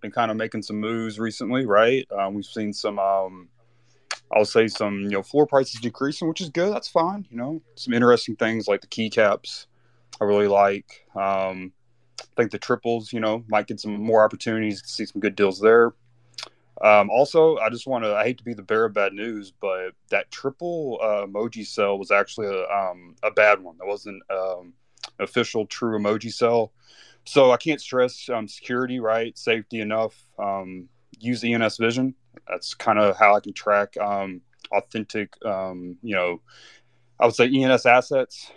Been kind of making some moves recently, right? We've seen some, I'll say some, floor prices decreasing, which is good. That's fine. Some interesting things like the keycaps I really like. I think the triples, might get some more opportunities to see some good deals there. Also, I hate to be the bearer of bad news, but that triple emoji sell was actually a bad one. That wasn't official true emoji sell. So I can't stress security, right? Safety enough. Use the ENS Vision. That's kind of how I can track authentic, I would say ENS assets,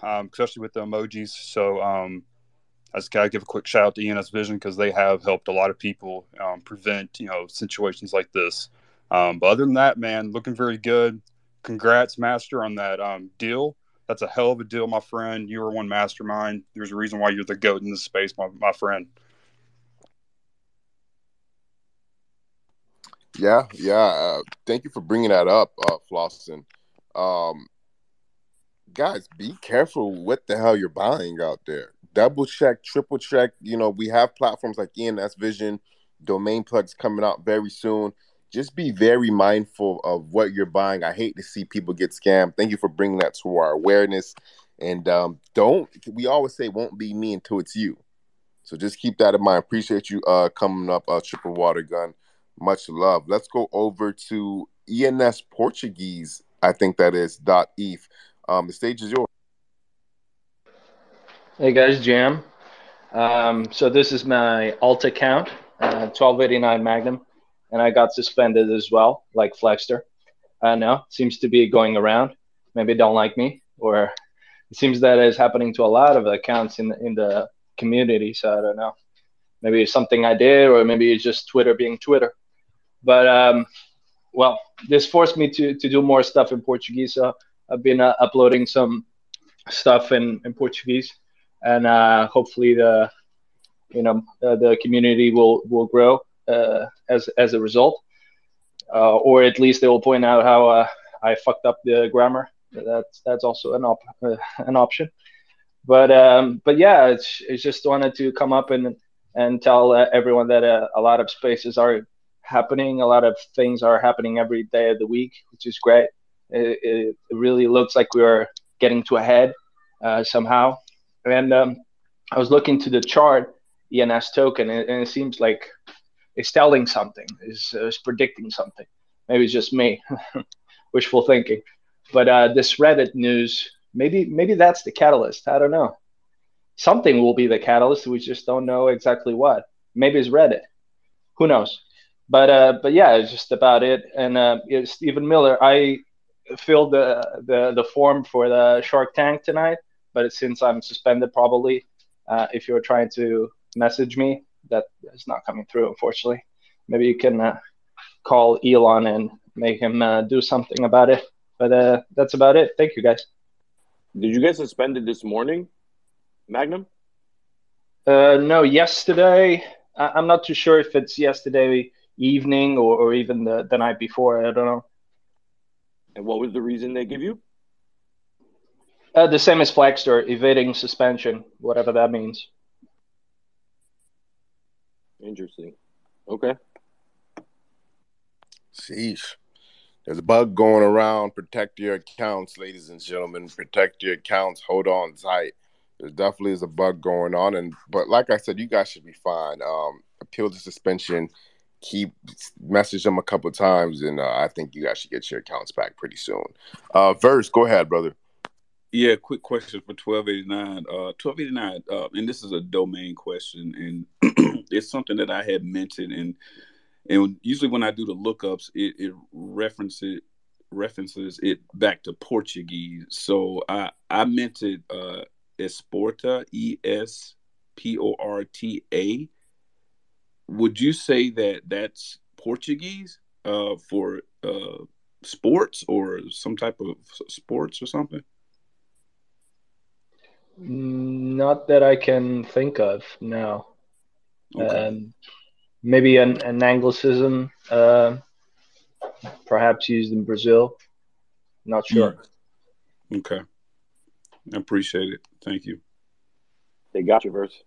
especially with the emojis. So I just got to give a quick shout out to ENS Vision, because they have helped a lot of people prevent, situations like this. But other than that, man, looking very good. Congrats, Master, on that deal. That's a hell of a deal, my friend. You were one mastermind. There's a reason why you're the GOAT in this space, my friend. Yeah. Thank you for bringing that up, Flossin. Guys, be careful what the hell you're buying out there. Double check, triple check. We have platforms like ENS Vision, domain plugs coming out very soon. Just be very mindful of what you're buying. I hate to see people get scammed. Thank you for bringing that to our awareness. And we always say, won't be me until it's you. So just keep that in mind. Appreciate you coming up, Triple Water Gun. Much love. Let's go over to ENS Portuguese, I think that is, .eth. The stage is yours. Hey guys, Jam. So this is my alt account, 1289 Magnum, and I got suspended as well, like Flexter. I don't know, seems to be going around. Maybe they don't like me, or it seems that is happening to a lot of accounts in the community. So I don't know. Maybe it's something I did, or maybe it's just Twitter being Twitter. But well, this forced me to do more stuff in Portuguese. So I've been uploading some stuff in Portuguese, and hopefully the community will grow as a result, or at least they will point out how I fucked up the grammar. That's also an option. But yeah, it's just wanted to come up and tell everyone that a lot of spaces are happening. A lot of things are happening every day of the week, which is great. It really looks like we are getting to a head somehow. And I was looking to the chart, ENS token, and it seems like it's telling something, is predicting something. Maybe it's just me, wishful thinking. But this Reddit news, maybe that's the catalyst. I don't know. Something will be the catalyst. We just don't know exactly what. Maybe it's Reddit. Who knows? But yeah, it's just about it. And Stephen Miller, I filled the form for the Shark Tank tonight, but since I'm suspended, probably if you're trying to message me, that is not coming through, unfortunately. Maybe you can call Elon and make him do something about it. But that's about it. Thank you, guys. Did you get suspended this morning, Magnum? No, yesterday. I'm not too sure if it's yesterday evening or even the night before. I don't know. And what was the reason they give you? The same as Flagster, evading suspension, whatever that means. Interesting. Okay. Sheesh. There's a bug going around. Protect your accounts, ladies and gentlemen. Protect your accounts. Hold on tight. There definitely is a bug going on, but like I said, you guys should be fine. Appeal the suspension. Keep message them a couple of times, and I think you guys should get your accounts back pretty soon. Verse, go ahead, brother. Yeah, quick question for 1289. 1289, and this is a domain question, and it's something that I had mentioned, and usually when I do the lookups, it references it back to Portuguese. So I meant it Esporta, Esporta. Would you say that that's Portuguese for sports or some type of sports or something? Not that I can think of, no. Okay. Maybe an Anglicism, perhaps used in Brazil. Not sure. Okay. I appreciate it. Thank you. They got you, Verse.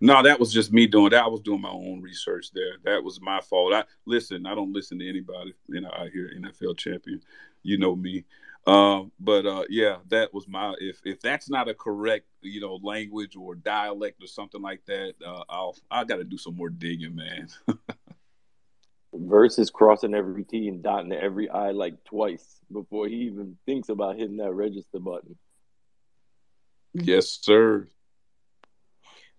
No, that was just me doing that. I was doing my own research there. That was my fault. I don't listen to anybody. I hear NFL champion. You know me. Yeah, that was my. If that's not a correct, language or dialect or something like that, I got to do some more digging, man. Verse is crossing every T and dotting every I like twice before he even thinks about hitting that register button. Yes, sir.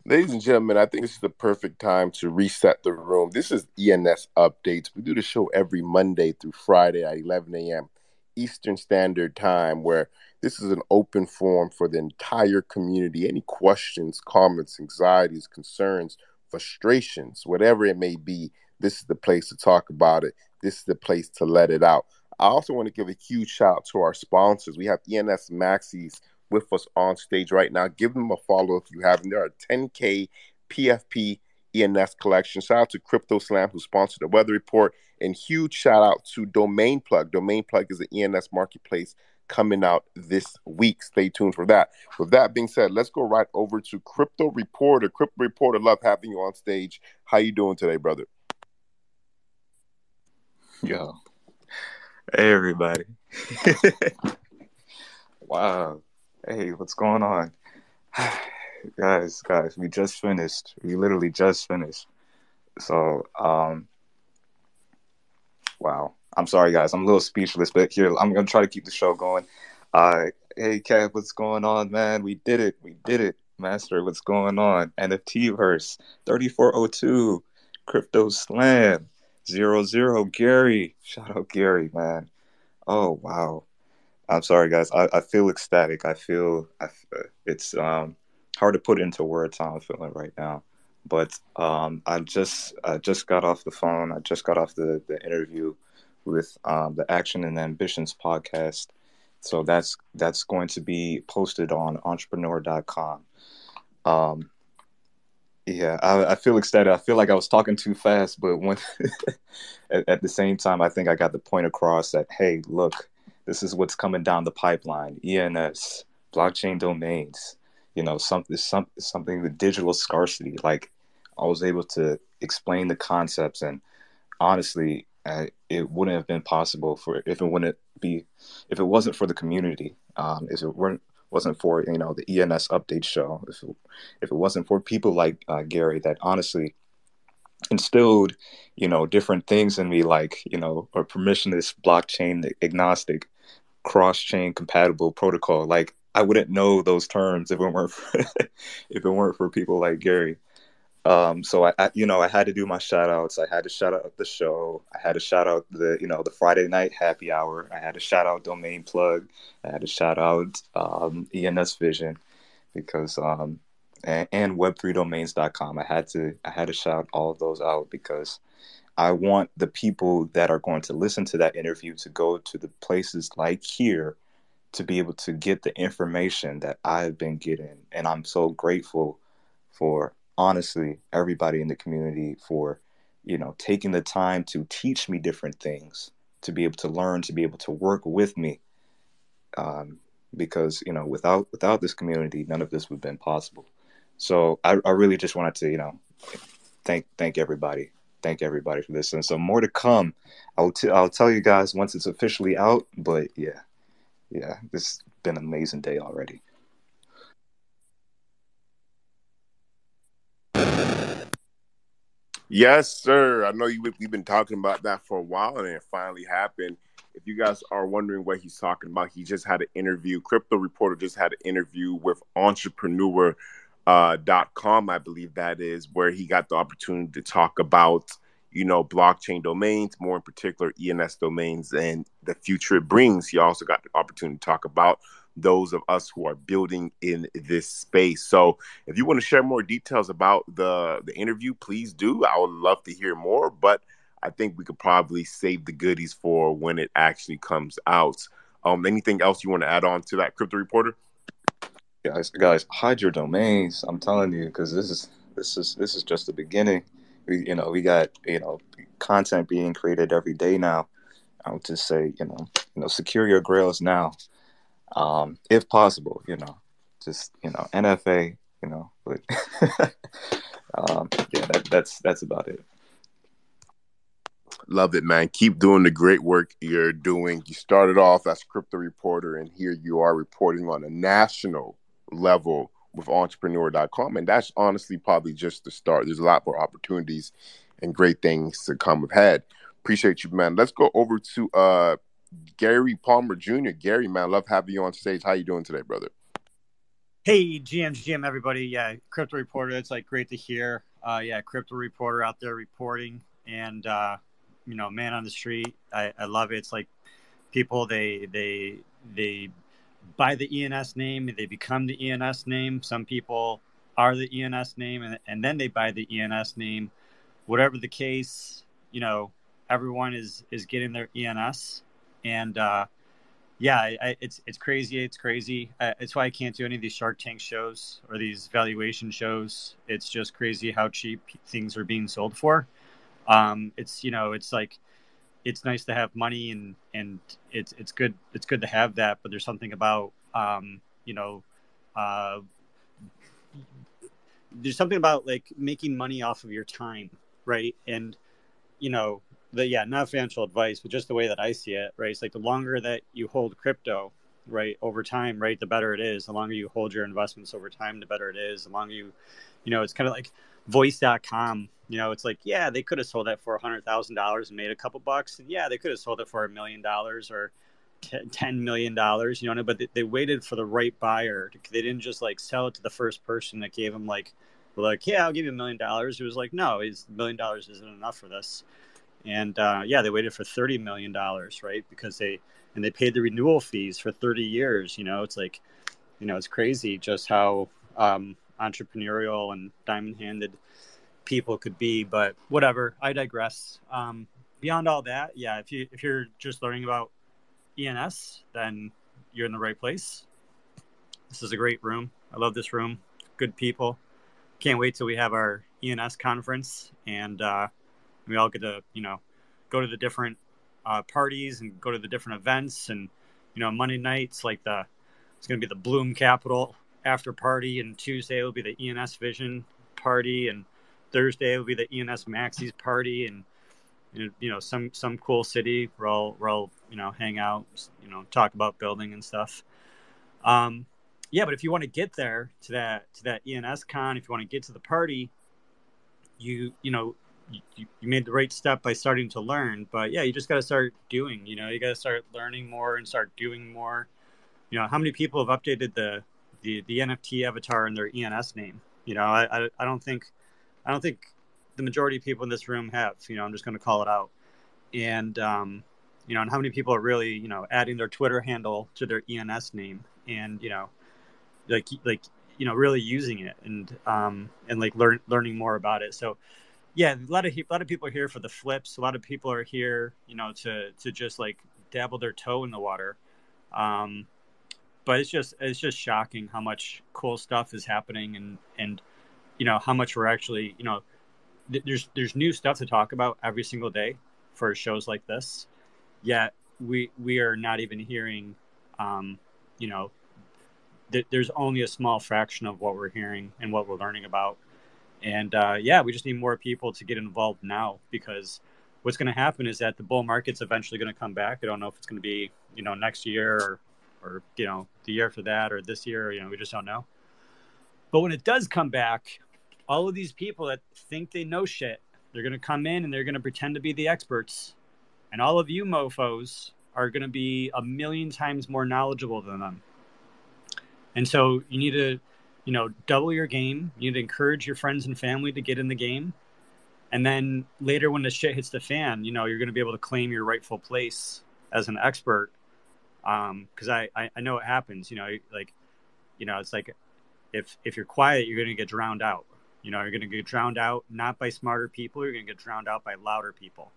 Ladies and gentlemen, I think this is the perfect time to reset the room. This is ENS Updates. We do the show every Monday through Friday at 11 a.m. Eastern Standard Time, where this is an open forum for the entire community. Any questions, comments, anxieties, concerns, frustrations, whatever it may be, this is the place to talk about it. This is the place to let it out. I also want to give a huge shout out to our sponsors. We have ENS Maxis with us on stage right now. Give them a follow if you haven't. There are 10K PFP ENS collection. Shout out to Crypto Slam, who sponsored the weather report, and huge shout out to Domain Plug. Domain Plug is an ENS marketplace coming out this week. Stay tuned for that. With that being said, let's go right over to Crypto Reporter. Crypto Reporter, love having you on stage. How you doing today, brother? Yo. Hey, everybody. Wow. Hey, what's going on? Guys, we just finished. We literally just finished. So, wow. I'm sorry, guys. I'm a little speechless, but here, I'm going to try to keep the show going. Hey, Kev, what's going on, man? We did it. Master, what's going on? NFTverse, 3402, Crypto Slam, 00, Gary. Shout out Gary, man. Oh, wow. I'm sorry, guys. I feel ecstatic. It's hard to put into words how I'm feeling right now. But I just got off the phone. I just got off the interview with the Action and Ambitions podcast. So that's going to be posted on entrepreneur.com. Yeah, I feel ecstatic. I feel like I was talking too fast, but when at the same time, I think I got the point across that, hey, look, this is what's coming down the pipeline. ENS, blockchain domains, something with digital scarcity. Like, I was able to explain the concepts and honestly, it wouldn't have been possible if it wasn't for the community, if it wasn't for the ENS Update show, if it wasn't for people like Gary that honestly instilled different things in me, like a permissionless, blockchain agnostic, cross-chain compatible protocol. Like, I wouldn't know those terms if it weren't for, if it weren't for people like Gary. So I had to do my shout outs. I had to shout out the show. I had to shout out the Friday night happy hour. I had to shout out Domain Plug. I had to shout out ENS Vision, because and web3domains.com. I had to shout all of those out, because I want the people that are going to listen to that interview to go to the places like here to be able to get the information that I've been getting. And I'm so grateful for, honestly, everybody in the community for, taking the time to teach me different things, to be able to learn, to be able to work with me. Because, without this community, none of this would have been possible. So I really just wanted to, thank everybody. Thank everybody for this. And so more to come. I'll tell you guys once it's officially out. But yeah, this has been an amazing day already. Yes, sir. I know we've been talking about that for a while, and it finally happened. If you guys are wondering what he's talking about, he just had an interview. Crypto Reporter just had an interview with entrepreneur.com, I believe that is, where he got the opportunity to talk about, blockchain domains, more in particular, ENS domains, and the future it brings. He also got the opportunity to talk about those of us who are building in this space. So if you want to share more details about the interview, please do. I would love to hear more, but I think we could probably save the goodies for when it actually comes out. Anything else you want to add on to that, Crypto Reporter? Guys, hide your domains. I'm telling you, because this is just the beginning. We got content being created every day now. I would just say secure your grails now, if possible. Just NFA. But yeah, that's about it. Love it, man. Keep doing the great work you're doing. You started off as Crypto Reporter, and here you are reporting on a national level with entrepreneur.com. And that's honestly probably just the start. There's a lot more opportunities and great things to come ahead. Appreciate you, man. Let's go over to Gary Palmer Jr. Gary, man, love having you on stage. How you doing today, brother? Hey, GM, everybody. Yeah, Crypto Reporter. It's great to hear. Crypto Reporter out there reporting, and man on the street. I love it. It's like people they buy the ENS name, they become the ENS name. Some people are the ENS name, and then they buy the ENS name. Whatever the case, everyone is getting their ENS, and it's crazy. It's crazy. It's why I can't do any of these Shark Tank shows or these valuation shows. It's just crazy how cheap things are being sold for. It's nice to have money, and it's good to have that, but there's something about there's something about making money off of your time, right? And not financial advice, but just the way that I see it, right? It's like the longer that you hold crypto, right, over time, right, the better it is. The longer you hold your investments over time, the better it is. The longer it's kind of like voice.com. It's like, yeah, they could have sold that for $100,000 and made a couple bucks. And yeah, they could have sold it for $1 million or $10 million, but they waited for the right buyer. They didn't just sell it to the first person that gave them yeah, I'll give you $1 million. It was like, no, $1 million isn't enough for this. And they waited for $30 million, right? Because they paid the renewal fees for 30 years. It's like, it's crazy just how entrepreneurial and diamond-handed people could be. But whatever, I digress. Beyond all that, yeah, if you're just learning about ENS, then you're in the right place. This is a great room. I love this room. Good people. Can't wait till we have our ENS conference, and we all get to go to the different parties and go to the different events. And Monday nights it's going to be the Bloom Capital after party, and Tuesday will be the ENS Vision party, and Thursday will be the ENS Maxis party, and some cool city where I'll hang out, talk about building and stuff. Yeah, but if you want to get there to that ENS con, if you want to get to the party, you made the right step by starting to learn. But yeah, you just got to start doing. You got to start learning more and start doing more. How many people have updated the NFT avatar in their ENS name? I don't think the majority of people in this room have. I'm just going to call it out. And and how many people are really adding their Twitter handle to their ENS name, and really using it, and like learning more about it. So yeah, a lot of people are here for the flips. A lot of people are here to just like dabble their toe in the water. But it's just shocking how much cool stuff is happening, and how much we're actually there's new stuff to talk about every single day for shows like this. Yet we are not even hearing there's only a small fraction of what we're hearing and what we're learning about. And we just need more people to get involved now, because what's going to happen is that the bull market's eventually going to come back. I don't know if it's going to be next year or the year for that, or this year. We just don't know. But when it does come back, all of these people that think they know shit, they're going to come in and they're going to pretend to be the experts, and all of you mofos are going to be a million times more knowledgeable than them. And so you need to double your game. You need to encourage your friends and family to get in the game. And then later, when the shit hits the fan, you're going to be able to claim your rightful place as an expert. Because I know it happens. It's like if you're quiet, you're going to get drowned out. You're going to get drowned out not by smarter people. You're going to get drowned out by louder people.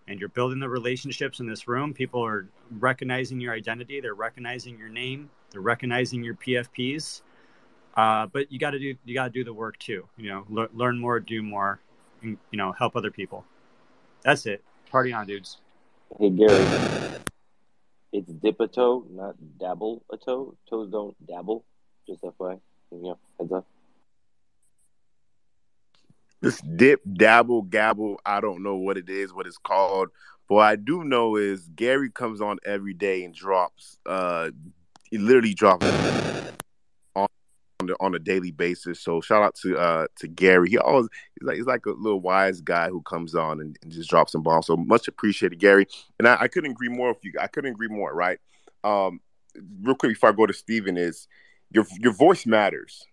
And you're building the relationships in this room. People are recognizing your identity. They're recognizing your name. They're recognizing your PFPs. But you got to do the work too. Learn more, do more, and, help other people. That's it. Party on, dudes. Hey, Gary. It's dip a toe, not dabble a toe. Toes don't dabble. Just FYI. Heads up. This dip, dabble, gabble, I don't know what it is, what it's called. But what I do know is Gary comes on every day and drops, he literally drops on a daily basis. So shout out to Gary. He's like a little wise guy who comes on and just drops some bombs. So much appreciated, Gary. And I couldn't agree more with you. I couldn't agree more, right? Real quick before I go to Steven, is your voice matters.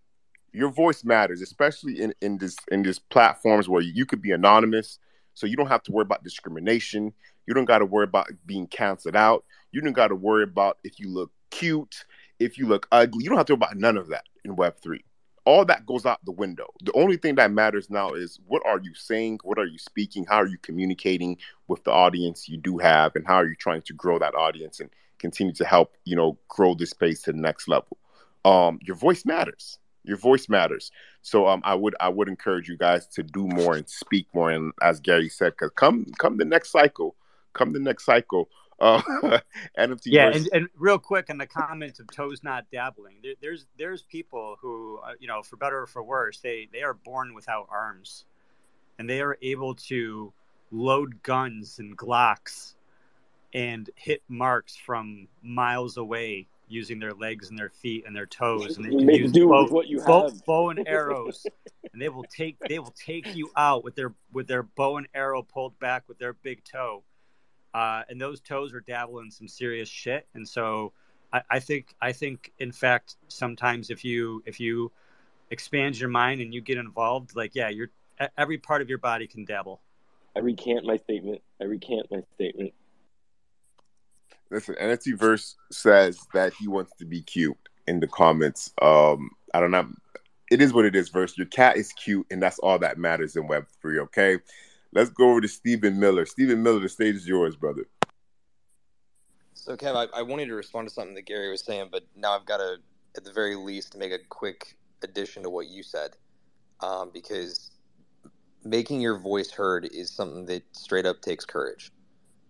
Your voice matters, especially in this platforms where you could be anonymous, so you don't have to worry about discrimination. You don't got to worry about being canceled out. You don't got to worry about if you look cute, if you look ugly. You don't have to worry about none of that in Web3. All that goes out the window. The only thing that matters now is, what are you saying? What are you speaking? How are you communicating with the audience you do have? And how are you trying to grow that audience and continue to help, grow this space to the next level? Your voice matters. Your voice matters. So I would encourage you guys to do more and speak more. And as Gary said, because come the next cycle, NFT Yeah, versus... and real quick in the comments of toes not dabbling, there's people who for better or for worse, they are born without arms, and they are able to load guns and Glocks and hit marks from miles away using their legs and their feet and their toes, and they can use bow and arrows, and they will take you out with their bow and arrow pulled back with their big toe, and those toes are dabbling in some serious shit. And so I think in fact sometimes if you expand your mind and you get involved, every part of your body can dabble. I recant my statement. Listen, NFT Verse says that he wants to be cute in the comments. I don't know. It is what it is, Verse. Your cat is cute, and that's all that matters in Web3, okay? Let's go over to Stephen Miller. Stephen Miller, the stage is yours, brother. So, Kev, I wanted to respond to something that Gary was saying, but now I've got to, at the very least, make a quick addition to what you said, because making your voice heard is something that straight up takes courage.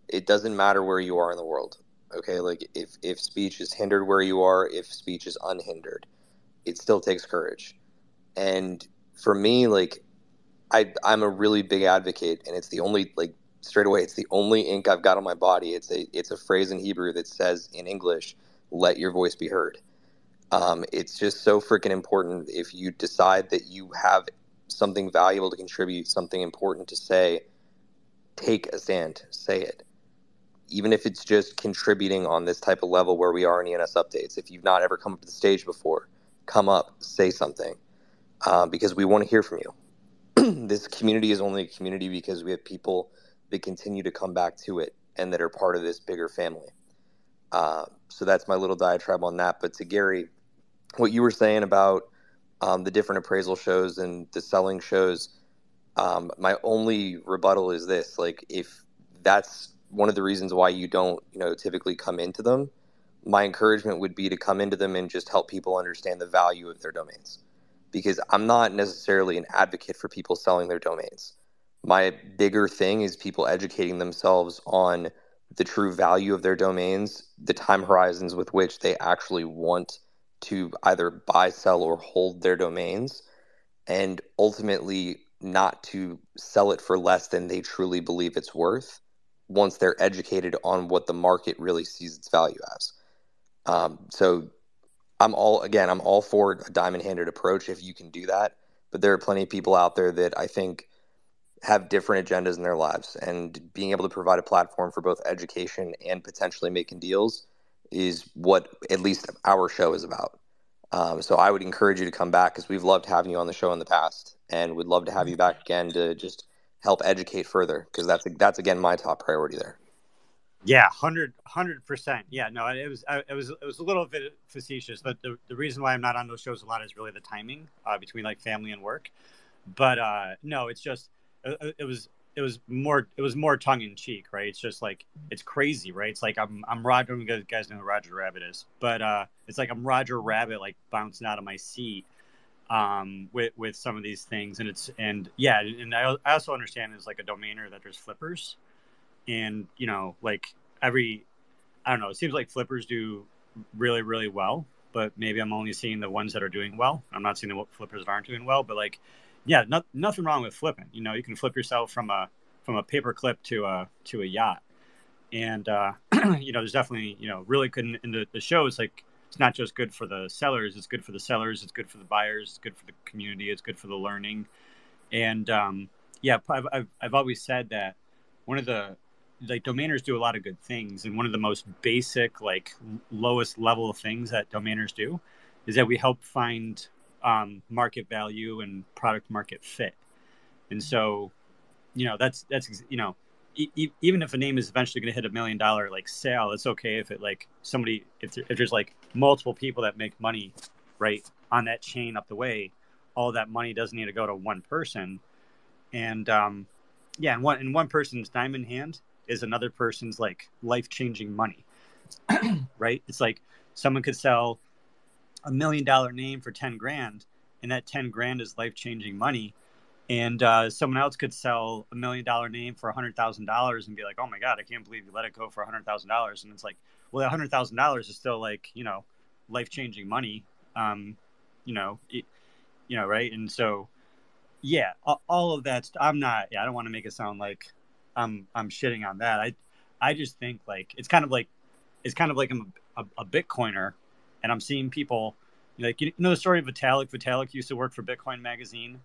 It doesn't matter where you are in the world. Okay, like if speech is hindered where you are, if speech is unhindered, it still takes courage. And for me, I'm a really big advocate, and it's the only straight away. It's the only ink I've got on my body. It's a phrase in Hebrew that says in English, "Let your voice be heard." It's just so freaking important. If you decide that you have something valuable to contribute, something important to say, take a stand, say it. Even if it's just contributing on this type of level where we are in ENS updates. If you've not ever come up to the stage before, come up, say something, because we want to hear from you. This community is only a community because we have people that continue to come back to it and that are part of this bigger family. So that's my little diatribe on that. But to Gary, what you were saying about the different appraisal shows and the selling shows, my only rebuttal is this: like, if that's one of the reasons why you don't, typically come into them, my encouragement would be to come into them and just help people understand the value of their domains. Because I'm not necessarily an advocate for people selling their domains. My bigger thing is people educating themselves on the true value of their domains, the time horizons with which they actually want to either buy, sell, or hold their domains, and ultimately not to sell it for less than they truly believe it's worth once they're educated on what the market really sees its value as. So I'm all for a diamond-handed approach if you can do that, but there are plenty of people out there that I think have different agendas in their lives, and being able to provide a platform for both education and potentially making deals is what at least our show is about. So I would encourage you to come back, because we've loved having you on the show in the past, and would love to have you back again to just help educate further, because that's again my top priority there. Yeah, 100%. Yeah, no, it was a little bit facetious, but the reason why I'm not on those shows a lot is really the timing between like family and work. But no, it's just it was more tongue in cheek, right? It's just like, it's crazy, right? It's like I'm Roger. You guys know who Roger Rabbit is, but it's like I'm Roger Rabbit, like bouncing out of my seat with some of these things, and I also understand as like a domainer that there's flippers, and like I don't know, it seems like flippers do really, really well, but maybe I'm only seeing the ones that are doing well. I'm not seeing the flippers that aren't doing well. But like, yeah, nothing wrong with flipping. You can flip yourself from a paper clip to a yacht. And there's definitely really good in the show. It's like, it's not just good for the sellers. It's good for the sellers. It's good for the buyers. It's good for the community. It's good for the learning. And I've always said that one of the, like, domainers do a lot of good things, and one of the most basic, like, lowest level of things that domainers do is that we help find market value and product market fit. And so that's even if a name is eventually going to hit $1 million like sale, it's okay if it, like, somebody, if there's like multiple people that make money right on that chain up the way, all that money doesn't need to go to one person. And and one person's diamond hand is another person's, like, life-changing money. Right? It's like someone could sell $1 million name for 10 grand, and that 10 grand is life-changing money. And someone else could sell $1 million name for $100,000 and be like, oh my God, I can't believe you let it go for $100,000. And it's like, well, that $100,000 is still, like, life-changing money. Right? And so, yeah, all of that. I don't want to make it sound like I'm shitting on that. I just think, like, it's kind of like I'm a Bitcoiner, and I'm seeing people, like, the story of Vitalik. Vitalik used to work for Bitcoin Magazine,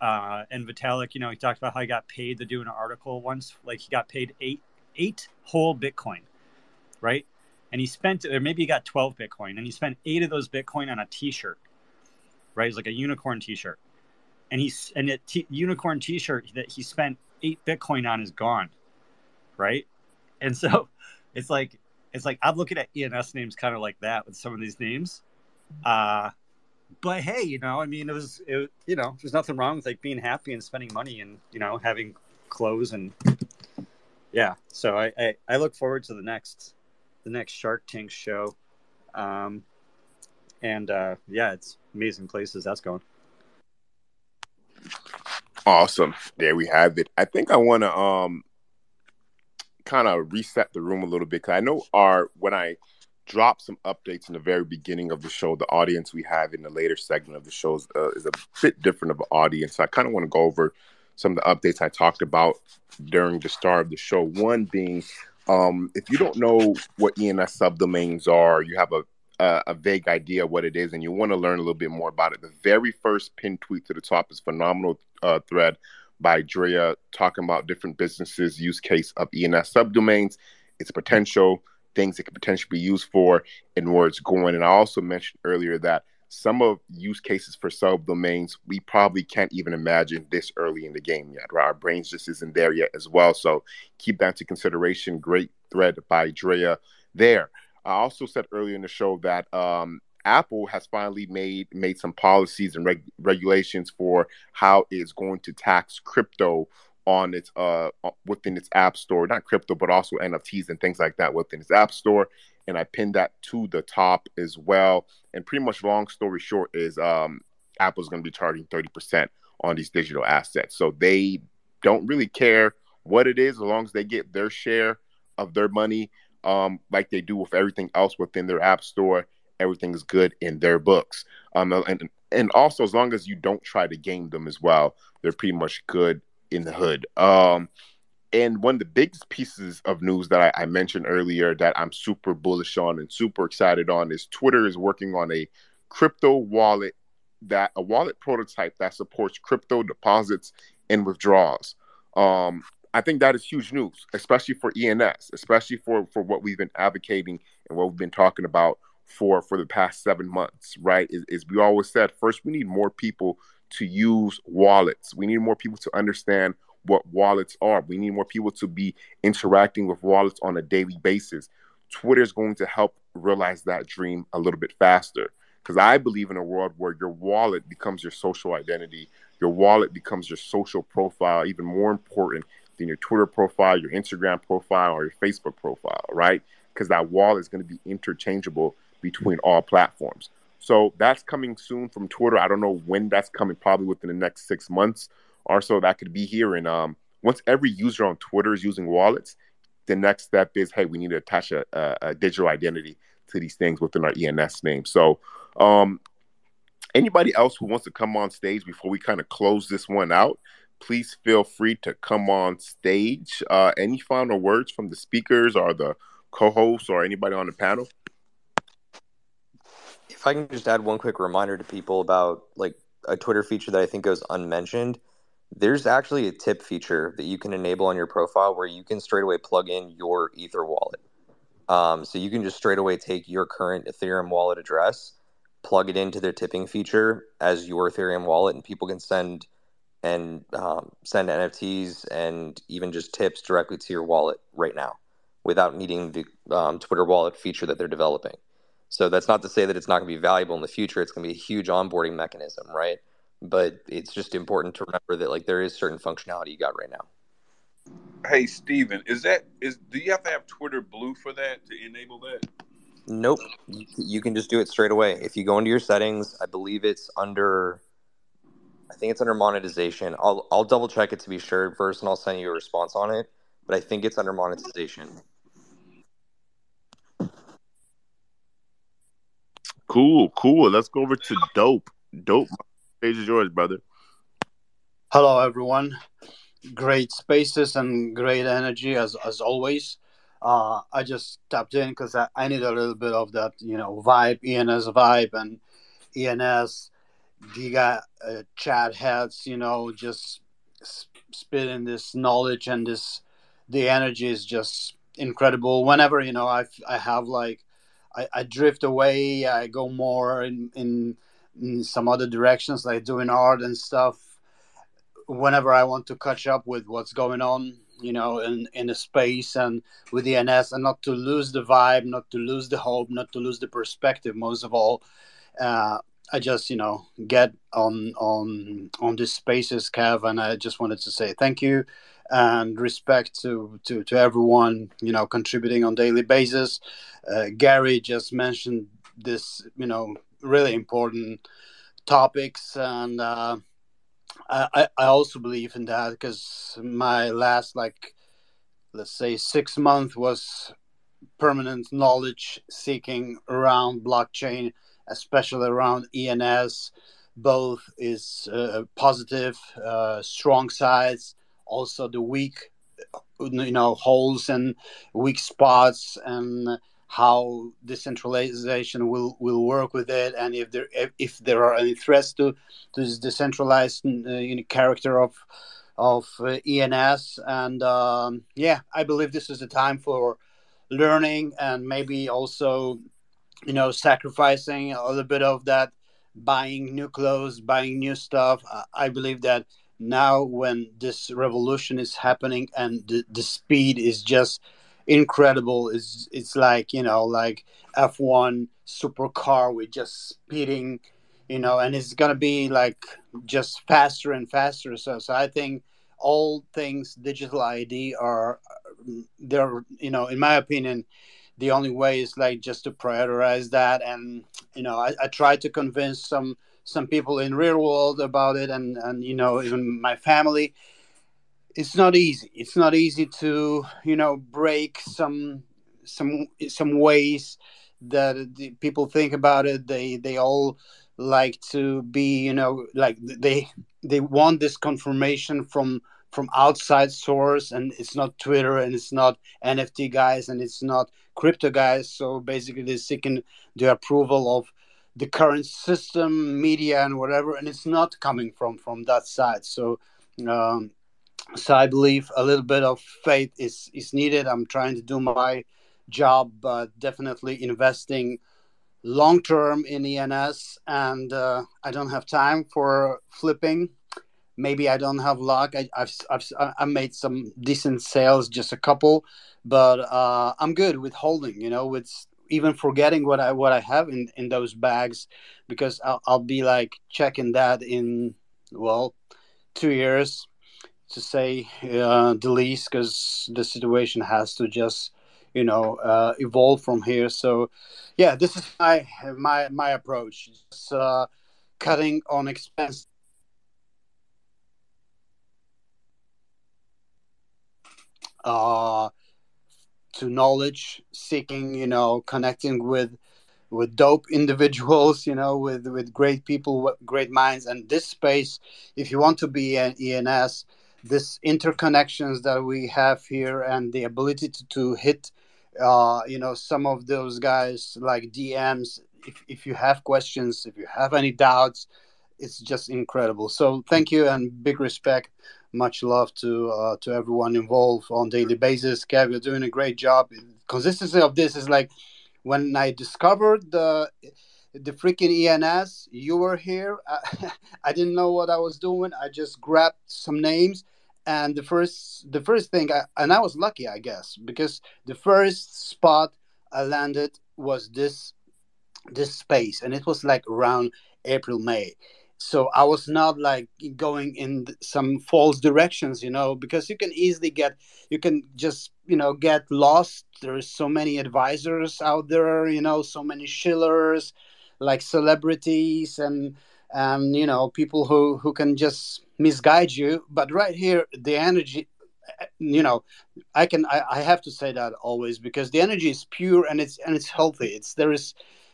and Vitalik, he talked about how he got paid to do an article once. Like, he got paid eight whole Bitcoin, right? And he spent, or maybe he got 12 Bitcoin, and he spent 8 of those Bitcoin on a T-shirt, right? It's like a unicorn T-shirt. And unicorn T-shirt that he spent 8 Bitcoin on is gone, right? And so it's like I'm looking at ENS names kind of like that with some of these names. But hey, I mean, there's nothing wrong with, like, being happy and spending money and having clothes, and yeah. So I look forward to the next Shark Tank show, it's amazing places that's going. Awesome. There we have it. I think I want to kind of reset the room a little bit, because I know when I drop some updates in the very beginning of the show, the audience we have in the later segment of the show is a bit different of an audience. So I kind of want to go over some of the updates I talked about during the start of the show. One being, if you don't know what ENS subdomains are, you have a vague idea of what it is, and you want to learn a little bit more about it. The very first pinned tweet to the top is a phenomenal thread by Drea talking about different businesses' use case of ENS subdomains, its potential, things it could potentially be used for, and where it's going. And I also mentioned earlier that some of use cases for subdomains we probably can't even imagine this early in the game yet, right? Our brains just isn't there yet as well. So keep that to consideration. Great thread by Drea there. I also said earlier in the show that Apple has finally made some policies and regulations for how it's going to tax crypto on its within its app store, not crypto, but also NFTs and things like that within its app store. And I pinned that to the top as well. And pretty much, long story short, is Apple's going to be charging 30% on these digital assets. So they don't really care what it is, as long as they get their share of their money, like they do with everything else within their app store. Everything is good in their books. And also, as long as you don't try to game them as well, they're pretty much good in the hood. And one of the biggest pieces of news that I mentioned earlier that I'm super bullish on and super excited on is Twitter is working on a crypto wallet, a wallet prototype that supports crypto deposits and withdrawals. I think that is huge news, especially for ENS, especially for what we've been advocating and what we've been talking about for the past 7 months, right? Is we always said, first, we need more people to use wallets. We need more people to understand what wallets are. We need more people to be interacting with wallets on a daily basis. Twitter is going to help realize that dream a little bit faster, because I believe in a world where your wallet becomes your social identity. Your wallet becomes your social profile, even more important than your Twitter profile, your Instagram profile, or your Facebook profile, right? Because that wallet is going to be interchangeable between all platforms. So that's coming soon from Twitter. I don't know when that's coming, probably within the next 6 months or so. That could be here. And once every user on Twitter is using wallets, the next step is, hey, we need to attach a digital identity to these things within our ENS name. So anybody else who wants to come on stage before we kind of close this one out, please feel free to come on stage. Any final words from the speakers or the co-hosts or anybody on the panel? If I can just add one quick reminder to people about like a Twitter feature that I think goes unmentioned, there's actually a tip feature that you can enable on your profile where you can straight away plug in your Ether wallet. So you can just straight away take your current Ethereum wallet address, plug it into their tipping feature as your Ethereum wallet, and people can send NFTs and even just tips directly to your wallet right now without needing the Twitter wallet feature that they're developing. So that's not to say that it's not going to be valuable in the future. It's going to be a huge onboarding mechanism, right? But it's just important to remember that like there is certain functionality you got right now. Hey, Steven, do you have to have Twitter Blue for that to enable that? Nope. You can just do it straight away. If you go into your settings, I believe it's under monetization. I'll double check it to be sure first, and I'll send you a response on it. But I think it's under monetization. Cool. Let's go over to Dope. Dope, the stage is yours, brother. Hello, everyone. Great spaces and great energy as always. I just tapped in because I need a little bit of that, vibe, ENS vibe, and ENS giga chat heads, just spitting this knowledge and the energy is just incredible. Whenever I have like I drift away, I go more in some other directions, like doing art and stuff. Whenever I want to catch up with what's going on, in the space and with the NS, and not to lose the vibe, not to lose the hope, not to lose the perspective. Most of all, I just get on these spaces, Kev, and I just wanted to say thank you and respect to everyone contributing on daily basis. Gary just mentioned this really important topics, and I also believe in that because my last, let's say 6 months was permanent knowledge seeking around blockchain, especially around ENS, both is positive, strong sides, also the weak, holes and weak spots, and how decentralization will work with it, and if there are any threats to this decentralized character of ENS. And yeah, I believe this is a time for learning, and maybe also sacrificing a little bit of that, buying new clothes, buying new stuff. I believe that now, when this revolution is happening and the speed is just incredible, it's like like F1 supercar with just speeding, and it's gonna be like just faster and faster. So I think all things digital ID are, they're, in my opinion, the only way is like just to prioritize that. And I try to convince some people in real world about it, and even my family. It's not easy. It's not easy to break some ways that the people think about it. They all like to be, like they want this confirmation from outside source, and it's not Twitter, and it's not NFT guys, and it's not crypto guys. So basically they're seeking the approval of the current system, media, and whatever, and it's not coming from that side. Um, so I believe a little bit of faith is needed. I'm trying to do my job, but definitely investing long term in ENS, and I don't have time for flipping. Maybe I don't have luck. I made some decent sales, just a couple, but I'm good with holding. With even forgetting what I have in those bags, because I'll be like checking that in, well, 2 years, to say the least, because the situation has to just evolve from here. So yeah, this is my approach. Just cutting on expense, uh, to knowledge seeking, connecting with dope individuals, with great people, with great minds. And this space, if you want to be an ENS, this interconnections that we have here, and the ability to hit, some of those guys like DMs. If you have questions, if you have any doubts, it's just incredible. So thank you, and big respect. Much love to everyone involved on daily basis. Kev, you're doing a great job. Consistency of this is like, when I discovered the freaking ENS, you were here. I didn't know what I was doing. I just grabbed some names, and the first thing, and I was lucky, I guess, because the first spot I landed was this space, and it was like around April, May. So I was not like going in some false directions, because you can just get lost. There's so many advisors out there, so many shillers, like celebrities, and people who can just misguide you. But right here, the energy, you know I have to say that always, because the energy is pure, and it's healthy.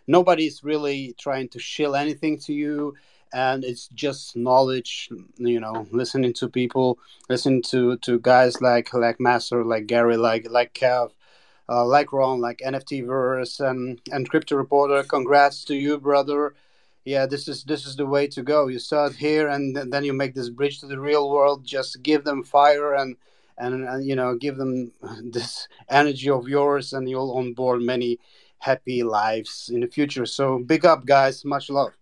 Nobody's really trying to shill anything to you, and it's just knowledge. Listening to people, listening to guys like Master, like Gary, like Kev, like Ron, like NFT Verse, and Crypto Reporter. Congrats to you, brother. Yeah, this is the way to go. You start here, and then you make this bridge to the real world. Just give them fire, and give them this energy of yours, and you'll onboard many happy lives in the future. So big up, guys. Much love.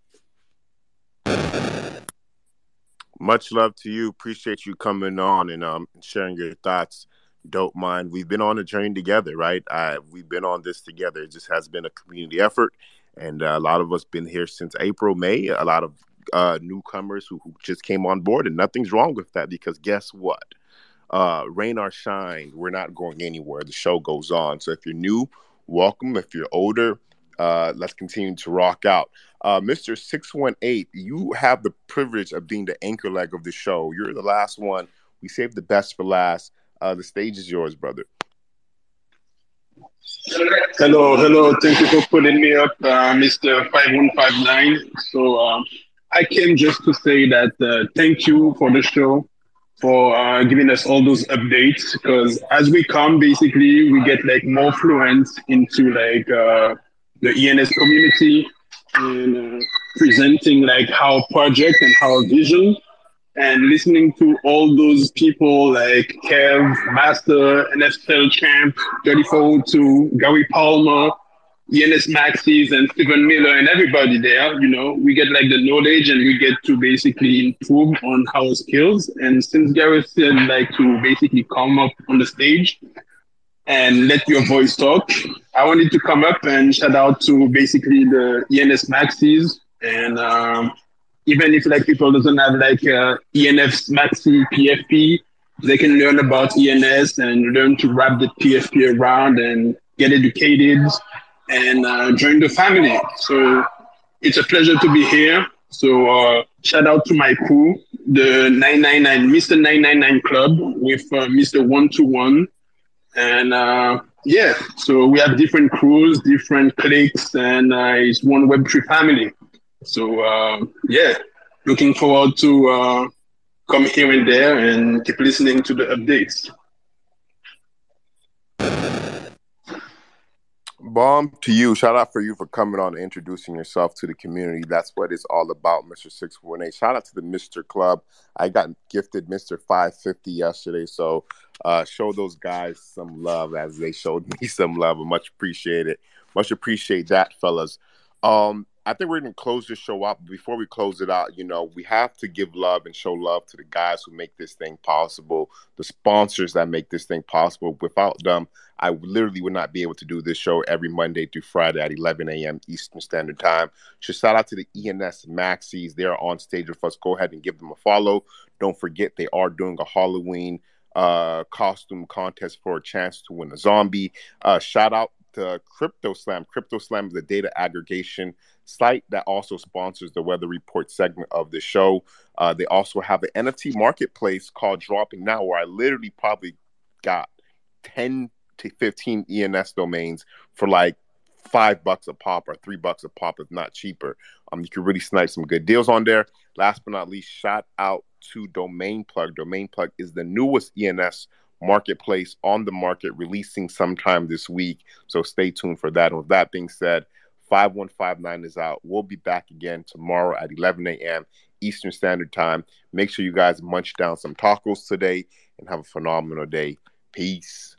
Much love to you. Appreciate you coming on and sharing your thoughts. Don't mind. We've been on a journey together, right? We've been on this together. It just has been a community effort, and a lot of us been here since April, May. A lot of newcomers who just came on board, and nothing's wrong with that, because guess what? Rain or shine, we're not going anywhere. The show goes on. So if you're new, welcome. If you're older, let's continue to rock out. Mr. 618, you have the privilege of being the anchor leg of the show. You're the last one. We saved the best for last. The stage is yours, brother. Hello. Thank you for putting me up, Mr. 5159. So I came just to say that thank you for the show, for giving us all those updates. Because as we come, basically, we get like more fluent into like the ENS community and presenting like our project and our vision. And listening to all those people like Kev, Master, NFL Champ, 3402, Gary Palmer, ENS Maxis, and Stephen Miller, and everybody there, we get like the knowledge and we get to basically improve on our skills. And since Gary said like to basically come up on the stage and let your voice talk, I wanted to come up and shout out to basically the ENS Maxis and even if like people doesn't have like ENF Maxi PFP, they can learn about ENS and learn to wrap the PFP around and get educated and join the family. So it's a pleasure to be here. So shout out to my crew, the 999 Mr. 999 Club with Mr. 121. And yeah, so we have different crews, different cliques, and it's one Web3 family. So yeah, looking forward to come here and there and keep listening to the updates. Bomb to you. Shout out for you for coming on and introducing yourself to the community. That's what it's all about, Mr. 618. Shout out to the Mr. Club. I got gifted Mr. 550 yesterday, so show those guys some love as they showed me some love. And much appreciated. Much appreciate that, fellas. I think we're going to close this show up. Before we close it out, we have to give love and show love to the guys who make this thing possible, the sponsors that make this thing possible. Without them, I literally would not be able to do this show every Monday through Friday at 11 a.m. Eastern Standard Time. So shout out to the ENS Maxis. They're on stage with us. Go ahead and give them a follow. Don't forget, they are doing a Halloween costume contest for a chance to win a zombie. Shout out to Crypto Slam. Crypto Slam is a data aggregation site that also sponsors the Weather Report segment of the show. They also have an NFT marketplace called Dropping Now, where I literally probably got 10 to 15 ENS domains for like $5 a pop or $3 a pop, if not cheaper. You can really snipe some good deals on there. Last but not least, shout out to Domain Plug. Domain Plug is the newest ENS marketplace on the market, releasing sometime this week. So stay tuned for that. And with that being said, 5159 is out. We'll be back again tomorrow at 11 a.m. Eastern Standard Time. Make sure you guys munch down some tacos today and have a phenomenal day. Peace.